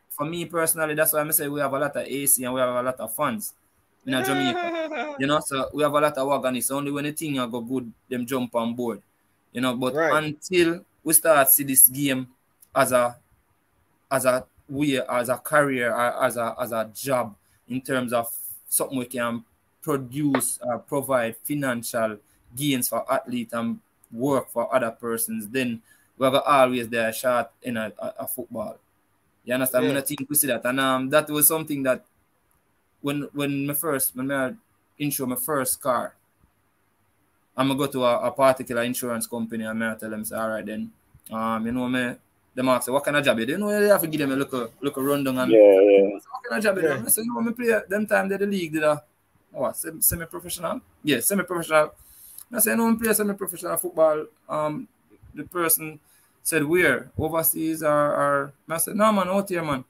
for me personally, that's why I say we have a lot of AC and we have a lot of fans in Jamaica. You know, so we have a lot of organists. Only when the thing go good, them jump on board. You know, but until we start see this game as a we as a career or as a job in terms of something we can produce or provide financial gains for athletes and work for other persons, then we're always there short in a football. You understand? Yeah. I think we see that. And that was something that when I insure my first car, I'm gonna go to a particular insurance company and I tell them, say, all right then, you know me, them ask, what kind of job you do? You know, you have to give them a look rundown and what kind of job you do? I say, you know, me play them time that the league did semi-professional? Yeah, semi-professional. I say, no, I play semi-professional football. The person said, where? Overseas or I said, no man, out here man.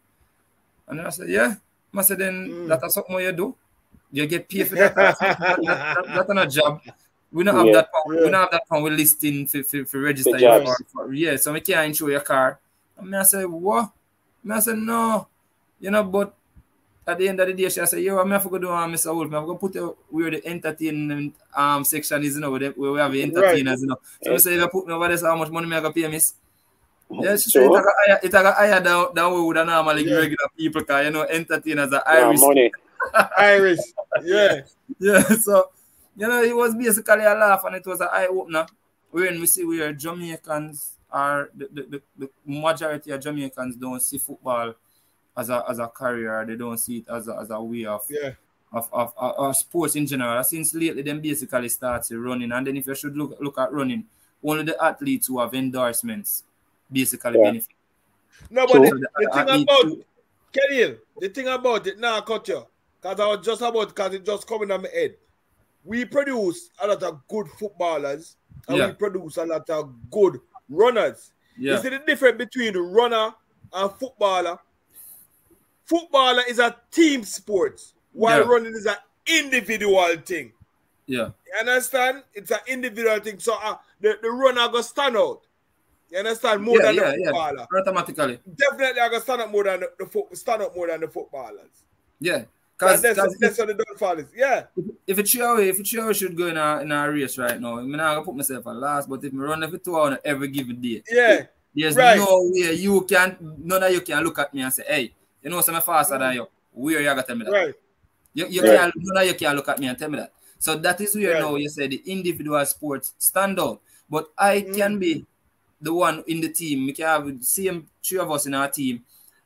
And I said, yeah. I said, then that's something you do. You get paid for that. That's not a job. We don't have that pound. We don't have that pound. We're listing for register you for. So we can't insure your car. And I said, what? I said, no. You know, but at the end of the day, she said, yo, I'm going to do Mr. Wolfe. I'm going to put where the entertainment section is, you know, where we have the entertainers, you know. So I say, if you put me over there, so how much money am I going to pay, miss? Yeah, she said it higher than we would normally give regular people, because, you know, entertainers are Irish. Money. Irish, yeah. Yeah, so, you know, it was basically a laugh and it was an eye-opener. When we see where Jamaicans are, the majority of Jamaicans don't see football as a career. They don't see it as a way of sports in general. Since lately, them basically starts running. And then if you should look at running, only the athletes who have endorsements basically benefit. No, but the thing about it, now I cut you, because I was just about, because it just coming on my head. We produce a lot of good footballers, and we produce a lot of good runners. You see the difference between the runner and footballer? Footballer is a team sport, while running is an individual thing. Yeah. You understand? It's an individual thing. So the runner go stand out. You understand? More than the footballer. Automatically. Definitely I go stand up more than the footballers. Yeah. That's what the downfall is. Yeah. If it's your should go in a race right now, I'm not gonna put myself at last, but if I run every 2 hours every given day, there's no way none of you can look at me and say, hey, you know, I'm faster than you. Where you gonna tell me that? Right. None of you can look at me and tell me that. So that is where now you say the individual sports stand out. But I can be the one in the team. We can have the same 3 of us in our team,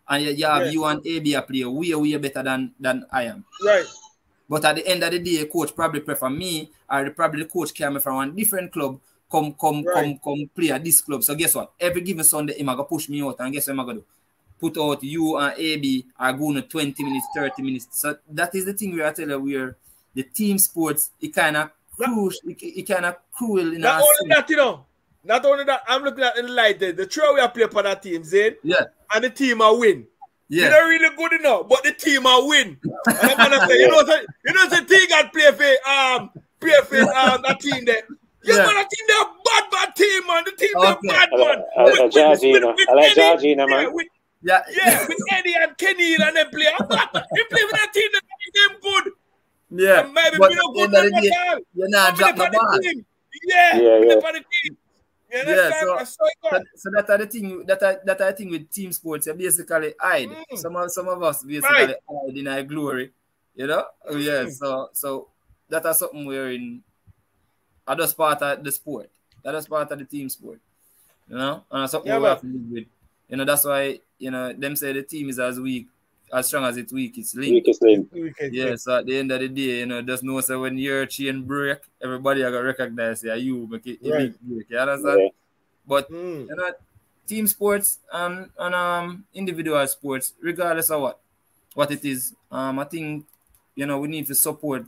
and you have you and AB a player way better than I am. Right. But at the end of the day, coach probably prefer me, or probably the coach came from one different club, come play at this club. So guess what? Every given Sunday, he's gonna push me out, and guess what I'm gonna do? Put out you and AB are going to 20 minutes, 30 minutes. So that is the thing we are telling you, where the team sports, it kind of cruel. It kind of cruel. Not only that, you know. Not only that, I'm looking at the light there. The three we are playing for that team, Zane. Yeah. And the team are win. Yeah. They're not really good enough, but the team are win. And I'm gonna say, you know, the team got play for that team there. Yeah, man, that team they're bad team, man. The team they're bad, man. I like Georgina, man. With Eddie and Kemeel and them play. They play with that team that make them good. Yeah. And maybe we don't good at all. You're not dropping the ball. Yeah. So that's the thing. That I think with team sports, you basically hide. Some of us basically hide in our glory. You know? Yeah. So that is something we're in. That's part of the sport. That is part of the team sport. You know? And that's something we have to live with. You know, that's why, you know, them say the team is as strong as it's weak, it's linked. Yeah, so at the end of the day, you know, just know so when your chain break, everybody are gonna recognize you make it break. You understand? Yeah. But you know, team sports and individual sports, regardless of what it is, I think, you know, we need to support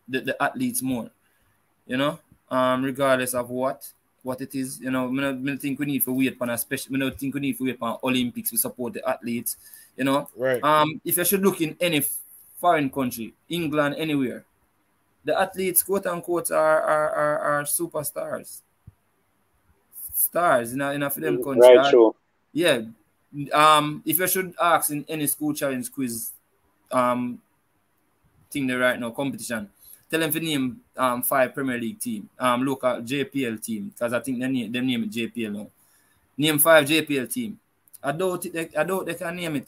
the athletes more. You know, regardless of what it is, you know, I don't think we need to wait for I don't think we need to wait for Olympics to support the athletes, you know. Right. If you should look in any foreign country, England, anywhere, the athletes, quote unquote, are superstars. Stars in a for them country. Right, true. Yeah. If you should ask in any school challenge quiz thing there right now, competition, tell them to name 5 Premier League team, local JPL team, because I think them name it JPL now. Name 5 JPL team. I doubt they can name it.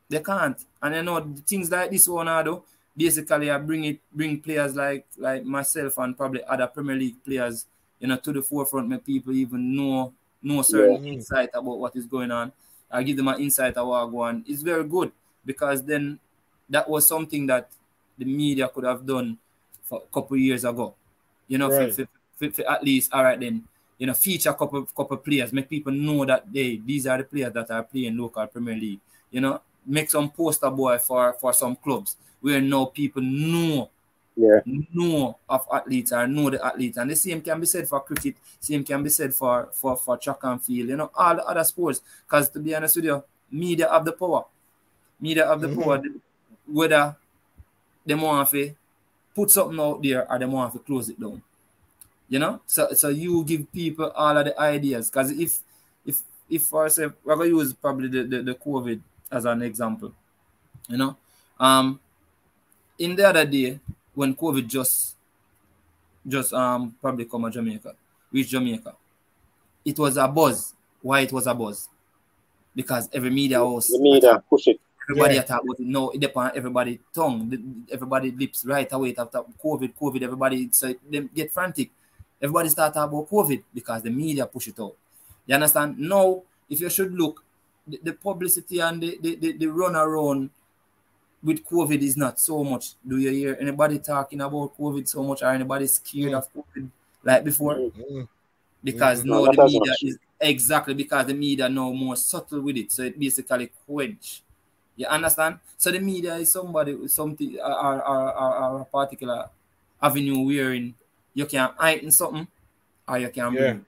They can't. And you know things like this one I do, basically I bring players like myself and probably other Premier League players, you know, to the forefront, make people even know certain insight about what is going on. I give them an insight about what go on. It's very good because then that was something that the media could have done for a couple of years ago. You know, Right. for at least, all right then, you know, feature a couple players, make people know that these are the players that are playing local Premier League. You know, make some poster boy for some clubs where now people know of athletes or know the athletes. And the same can be said for cricket, same can be said for track and field, you know, all the other sports. Because to be honest with you, media have the power. Media have the power, whether they want to put something out there or they want to close it down. You know? So you give people all of the ideas. Because if for say we're gonna use probably the COVID as an example. You know? In the other day when COVID just probably come to Jamaica, reach Jamaica, it was a buzz. Why it was a buzz? Because every media house, the media push it. everybody talk about it. No, it depends on everybody's tongue, everybody lips right away after COVID, everybody so they get frantic. Everybody start talking about COVID because the media push it out. You understand? Now, if you should look, the publicity and the run around with COVID is not so much. Do you hear anybody talking about COVID so much or anybody scared of COVID like before? Because now the media is exactly because the media now more subtle with it. So it basically quench. You understand? So the media is somebody with something or a particular avenue wherein you can heighten something or you can bring it.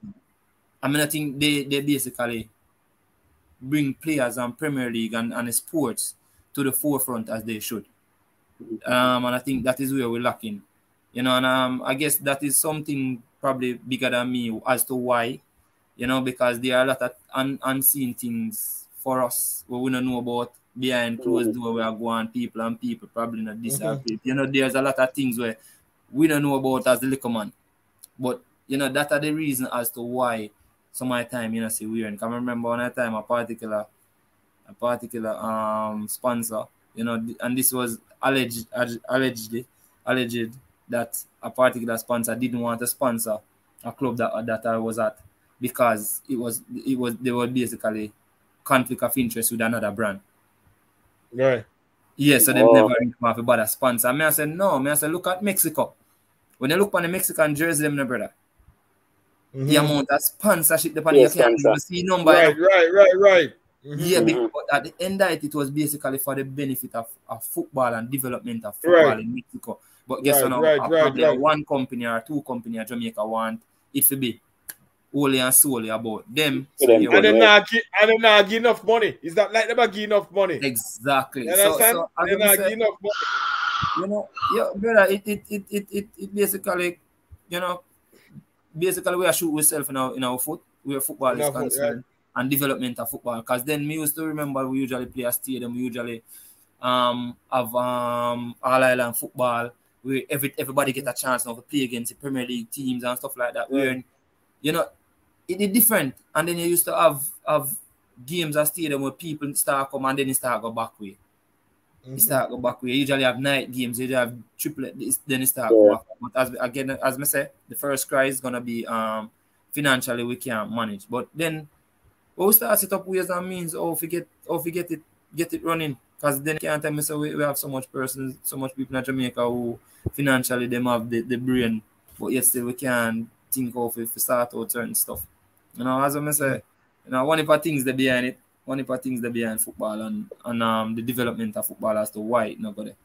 I mean, I think they basically bring players and Premier League and sports to the forefront as they should. And I think that is where we're lacking. You know, and I guess that is something probably bigger than me as to why, you know, because there are a lot of unseen things for us what we don't know about behind closed door where going people probably not disappear. You know, there's a lot of things where we don't know about as the liquor man. But, you know, that are the reason as to why some of the time, you know, see weird. And I remember one time a particular sponsor, you know, and this was alleged that a particular sponsor didn't want to sponsor a club that I was at because they were basically conflict of interest with another brand. Right. Yeah, so they've never have about a sponsor. I said no. I said look at Mexico. When you look on the Mexican jersey, them, brother. The amount of sponsorship you can't even see number. Right. Yeah, but at the end of it was basically for the benefit of football and development of football in Mexico. But guess what? Probably one company or two companies in Jamaica want it to be only and solely about them. So and they're not give enough money. Is that like they give enough money? Exactly. You understand? So they're not give enough money. You know, yeah, brother, it basically, you know, basically we are shoot ourselves in our foot where football is concerned and development of football. Because then me used to remember we usually play a stadium, we usually have All Island football where everybody get a chance now to play against the Premier League teams and stuff like that. Where you know it is different. And then you used to have games at stadium where people start come and then it start go back way. It start go back way. You usually have night games, you usually have triplet, then it start go back. But as I say, the first cry is gonna be financially we can't manage. But then we start set up ways and means get it running. Because then you can't tell me so we have so much people in Jamaica who financially them have the brain, but yet still we can't think of if we start out certain stuff. You know, as I say, you know, one of the things that behind it, one of the things that behind football and the development of football as to why it not go there.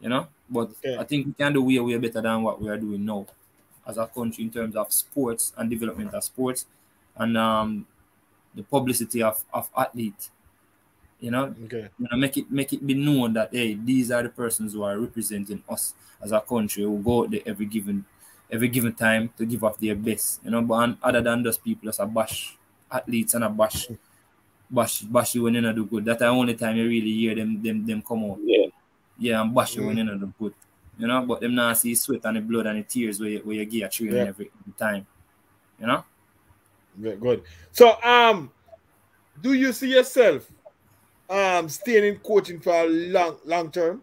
You know? But I think we can do way better than what we are doing now as a country in terms of sports and development of sports and the publicity of athletes. You know, make it be known that hey, these are the persons who are representing us as a country who go out there every given time to give up their best. You know, but other than those people just a bash athletes and a bash you when you not do good. That's the only time you really hear them come out. Yeah, and bash you when you not do good. You know, but them not see sweat and the blood and the tears where you get a training every time. You know? Good. So do you see yourself staying in coaching for a long term?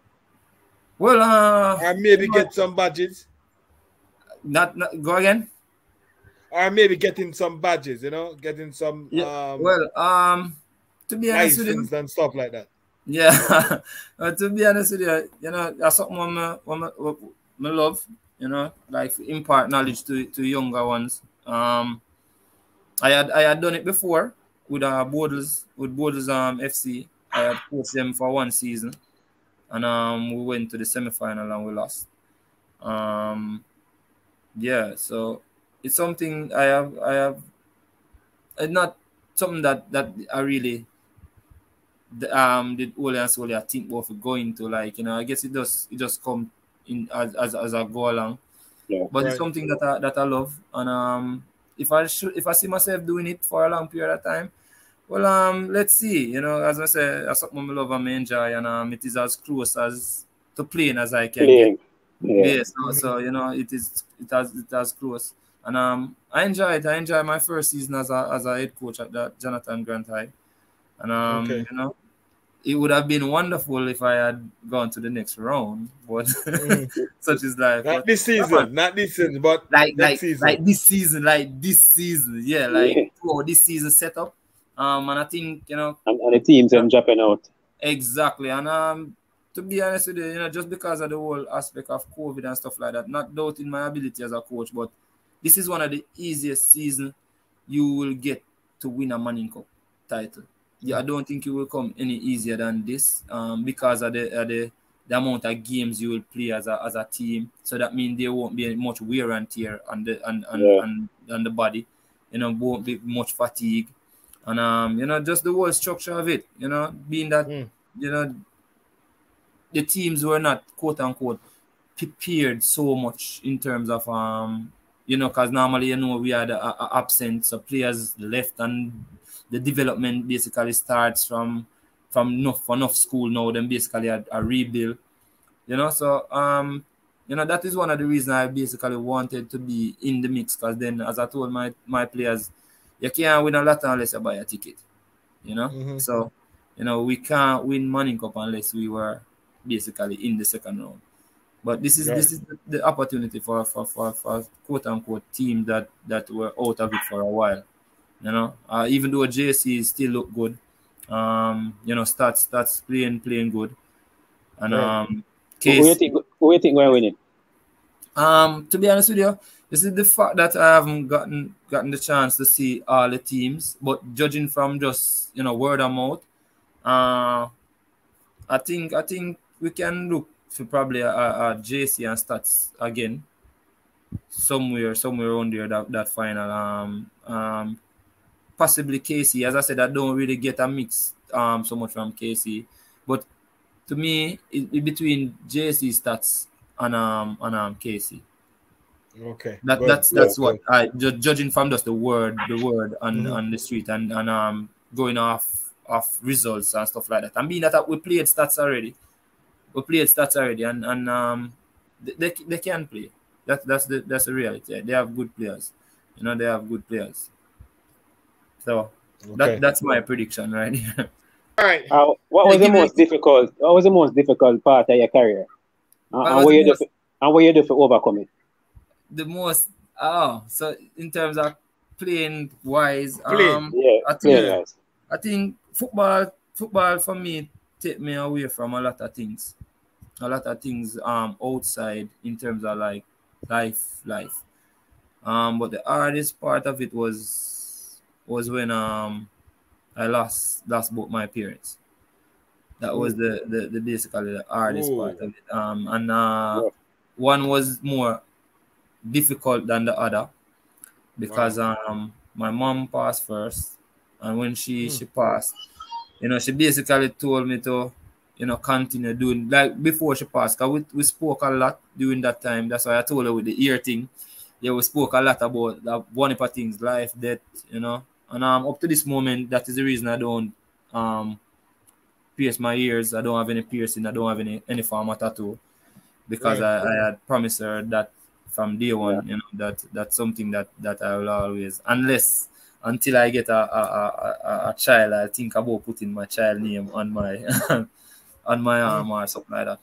Well, or maybe get some badges? Not go again. Or maybe getting some badges, getting some to be honest with you, license and stuff like that. Yeah, to be honest with you, that's something I love, like impart knowledge to younger ones. I had done it before with Borders FC. I had coached them for one season, and we went to the semi-final and we lost. Yeah, so it's something it's not something that I really did only and solely I think about going to, like, I guess it just come in as I go along. Yeah. But Right. it's something that I love, and if I see myself doing it for a long period of time, well, let's see. As I say, that's something I love and I enjoy, and it is as close as to playing as I can get. Yeah. So it has close, and I enjoy it. I enjoy my first season as a head coach at the Jonathan Grant High, and Okay. it would have been wonderful if I had gone to the next round, but such is life. Not this season, but next season. Like this season, yeah, like this season setup. And I think and the teams are dropping out. Exactly, and to be honest with you, just because of the whole aspect of COVID and stuff like that, not doubting my ability as a coach, but this is one of the easiest seasons you will get to win a Manning Cup title. Yeah, I don't think it will come any easier than this, because of the amount of games you will play as a team. So that means there won't be much wear and tear on the body. Won't be much fatigue, and just the whole structure of it. Being that the teams were not quote unquote prepared so much in terms of because normally we had a absence, so players left and the development basically starts from enough school now. Then basically a rebuild, So that is one of the reasons I basically wanted to be in the mix, because then, as I told my players, you can't win a lot unless you buy a ticket, So we can't win Manning Cup unless we were basically in the second round. But this is the opportunity for quote unquote team that were out of it for a while. Even though JC still look good, starts playing good, and Who do you think will win it? To be honest with you, this is the fact that I haven't gotten the chance to see all the teams, but judging from just word of mouth, I think we can look for probably a JC and Stats again, somewhere around there, that final. Possibly KC. As I said, I don't really get a mix so much from KC, but to me, it between JC Stats and KC. Okay. That's what I judging from just the word on the street and going off results and stuff like that. And being that we played Stats already, and they can play. That's the reality. They have good players. They have good players. So that's my prediction right here. All right. What was the most difficult? What was the most difficult part of your career? And what you do for overcome it? The most so in terms of playing wise, I think football for me take me away from a lot of things outside in terms of like life. But the hardest part of it was when I lost both my parents. That was the basically the hardest part of it. And one was more difficult than the other because my mom passed first, and when she passed, she basically told me to continue doing like before she passed, because we spoke a lot during that time. That's why I told her with the ear thing. Yeah, we spoke a lot about one of the things, life, death, and up to this moment, that is the reason I don't pierce my ears. I don't have any piercing. I don't have any form of tattoo, because I had promised her that from day one, that's something that I will always, unless until I get a child, I think about putting my child name on my on my arm or something like that.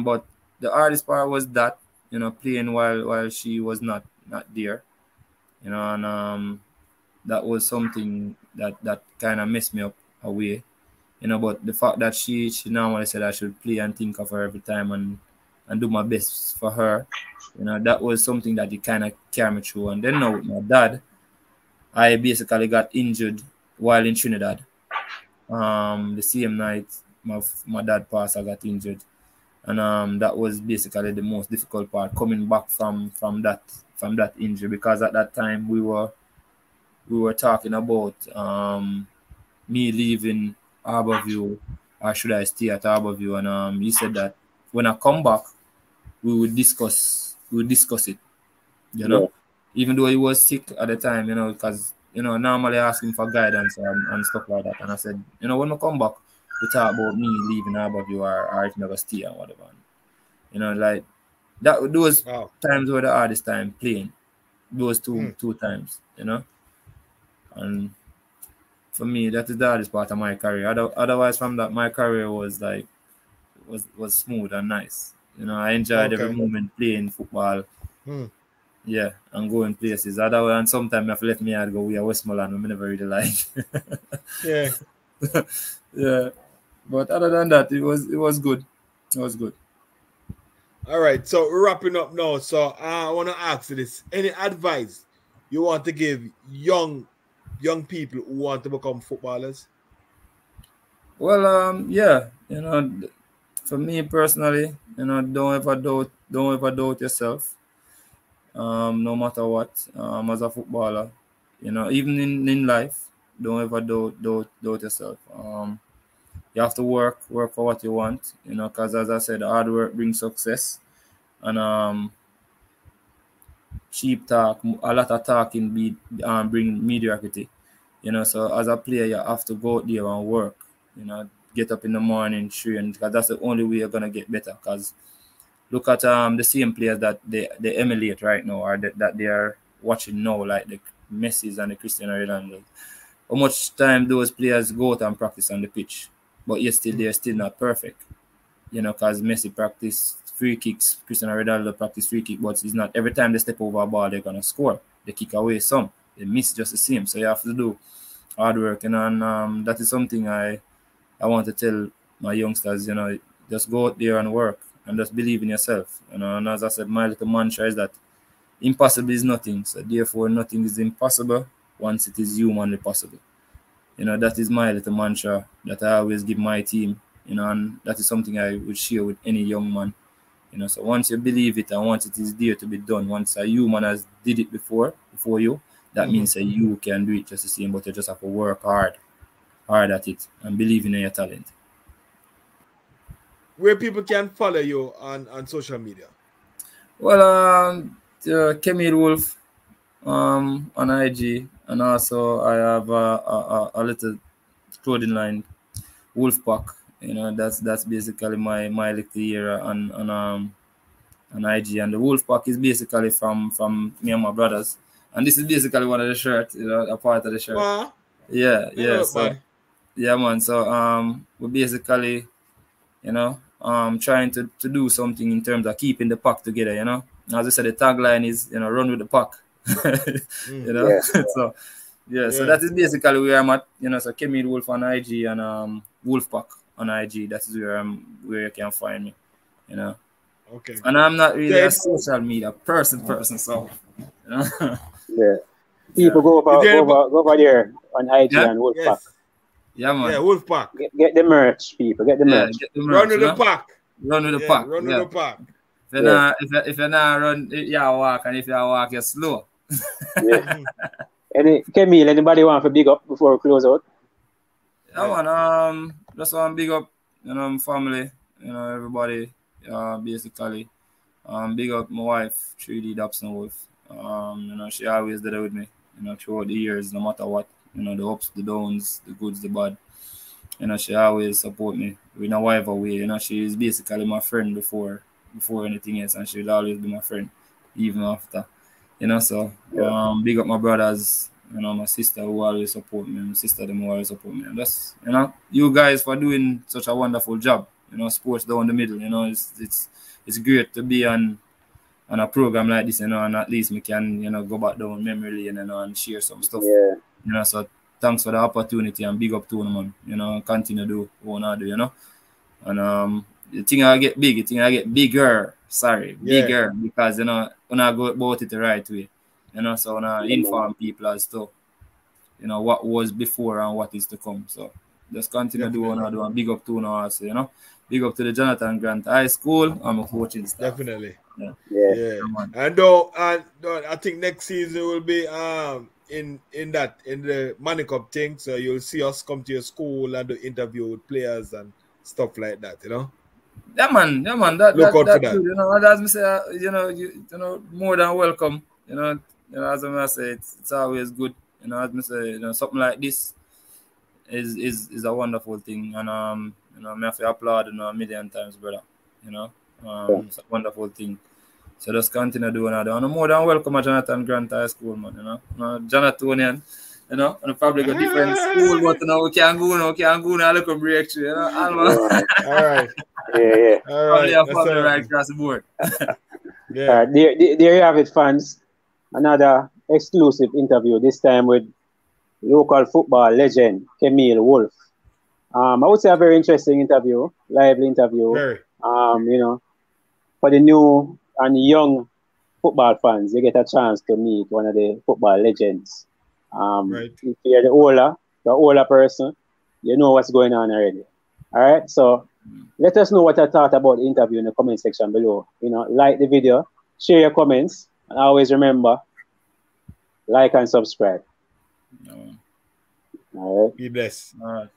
But the hardest part was that, you know, playing while she was not there, you know, and that was something that kind of messed me up away, you know. But the fact that she normally said I should play and think of her every time and do my best for her, you know, that was something that it kind of carried me through. And then now with my dad, I basically got injured while in Trinidad. The same night my dad passed, I got injured, and that was basically the most difficult part, coming back from that injury, because at that time we were talking about me leaving Harborview, or should I stay at Harborview, and he said that when I come back we would discuss it, you know. Even though he was sick at the time, you know, because, you know, normally I ask him for guidance and stuff like that. And I said, you know, when I come back, we talk about me leaving Harborview or if never stay and whatever. You know, like that. Those times were the hardest time playing. Those two times, you know. And for me, that is the hardest part of my career. Otherwise, from that, my career was like was smooth and nice. You know, I enjoyed every moment playing football. Yeah, and going places. Otherwise, and sometimes I have let me out go we are Westmoreland, we never really like. Yeah. Yeah. But other than that, it was good. It was good. All right, so we're wrapping up now. So I want to ask you this: any advice you want to give young people who want to become footballers? Well, yeah, you know, for me personally, you know, don't ever doubt yourself. No matter what, as a footballer, you know, even in life, don't ever doubt yourself. You have to work for what you want, you know, because as I said, hard work brings success, and cheap talk, a lot of talking bring mediocrity, you know. So as a player, you have to go out there and work, you know, get up in the morning, train, because that's the only way you're gonna get better. Because look at the same players that they emulate right now, or that they are watching now, like the Messi's and the Cristiano Ronaldo. How much time those players go out and practice on the pitch, but yet still they're still not perfect, you know, because Messi practice free kicks, Cristiano Ronaldo practice free kick, but it's not every time they step over a ball they're gonna score. They kick away some, they miss just the same. So you have to do hard work, you know, and that is something I want to tell my youngsters, you know, just go out there and work and just believe in yourself, you know. And as I said, my little mantra is that impossible is nothing, so therefore nothing is impossible once it is humanly possible. You know, that is my little mantra that I always give my team, you know, and that is something I would share with any young man. You know, so once you believe it and once it is there to be done, once a human has did it before you, that means that you can do it just the same, but you just have to work hard at it and believe in your talent. Where people can follow you on social media? Well, Kemeel Wolfe on IG, and also I have a little clothing line, Wolfpack. You know, that's basically my little era on IG, and the Wolfpack is basically from me and my brothers, and this is basically one of the shirts, you know, a part of the shirt. Yeah. So yeah, man. So we basically, you know, trying to do something in terms of keeping the pack together, you know. As I said, the tagline is, you know, run with the pack. You know. Yeah. So that is basically where I'm at, you know. So Kemeel Wolfe on IG and Wolfpack on IG. That is where you can find me, you know. Okay. And I'm not really a social media person, so you know. Yeah. People go over there on IG and Wolfpack. Yes. Yeah, man. Yeah, Wolfpack. Get the merch, people. Get the merch. Get the merch. Run with the pack. Run with the pack. Run with the pack. If you're not run, you walk, and if you walk, you're slow. Yeah. Kemeel, anybody want to big up before we close out? Yeah, man. Just want to big up, you know, family, you know, everybody, basically. Big up my wife, 3D Dobson Wolfe. You know, she always did it with me, you know, throughout the years, no matter what, you know, the ups, the downs, the goods, the bad. You know, she always support me in a whatever way. You know, she is basically my friend before anything else, and she'll always be my friend even after. You know, so big up my brothers, You know, my sister who always support me, my sister them who always support me. And that's, you know, you guys for doing such a wonderful job. You know, sports down the middle. You know, it's great to be on a program like this, you know, and at least we can, you know, go back down memory lane, you know, and share some stuff. Yeah. You know, so thanks for the opportunity and big up to them, man. You know, continue to do what I do, you know. And the thing I get big, the thing I get bigger. Sorry, bigger, because you know, when I go about it the right way. You know, so when I inform people as to, you know, what was before and what is to come. So just continue to do what I do and big up to now also, you know. Big up to the Jonathan Grant High School. I'm a coaching staff. Definitely. Yeah. And I think next season will be in the Money Cup thing. So you'll see us come to your school and do interview with players and stuff like that, you know. Yeah, man. Look out for that. Good, you know, as me say, you know, more than welcome. You know, as I say, it's always good. You know, as me say, you know, something like this is a wonderful thing, and you know, I have to applaud, you know, a million times, brother. You know, it's a wonderful thing. So just continue doing that. And more than welcome at Jonathan Grant High School, man. You know, Jonathan, you know, and probably got different school, but you know, we can't go now, look a breakthrough, you know. All right. Yeah. All right. Probably a family right across the board. Yeah. There you have it, fans. Another exclusive interview, this time with local football legend Kemeel Wolfe. I would say a very interesting interview, lively interview. Very. You know, for the new and young football fans, you get a chance to meet one of the football legends. Right. If you're the older person, you know what's going on already. All right, so let us know what you thought about the interview in the comment section below. You know, like the video, share your comments, and always remember, like and subscribe. No. All right. Be blessed. All right.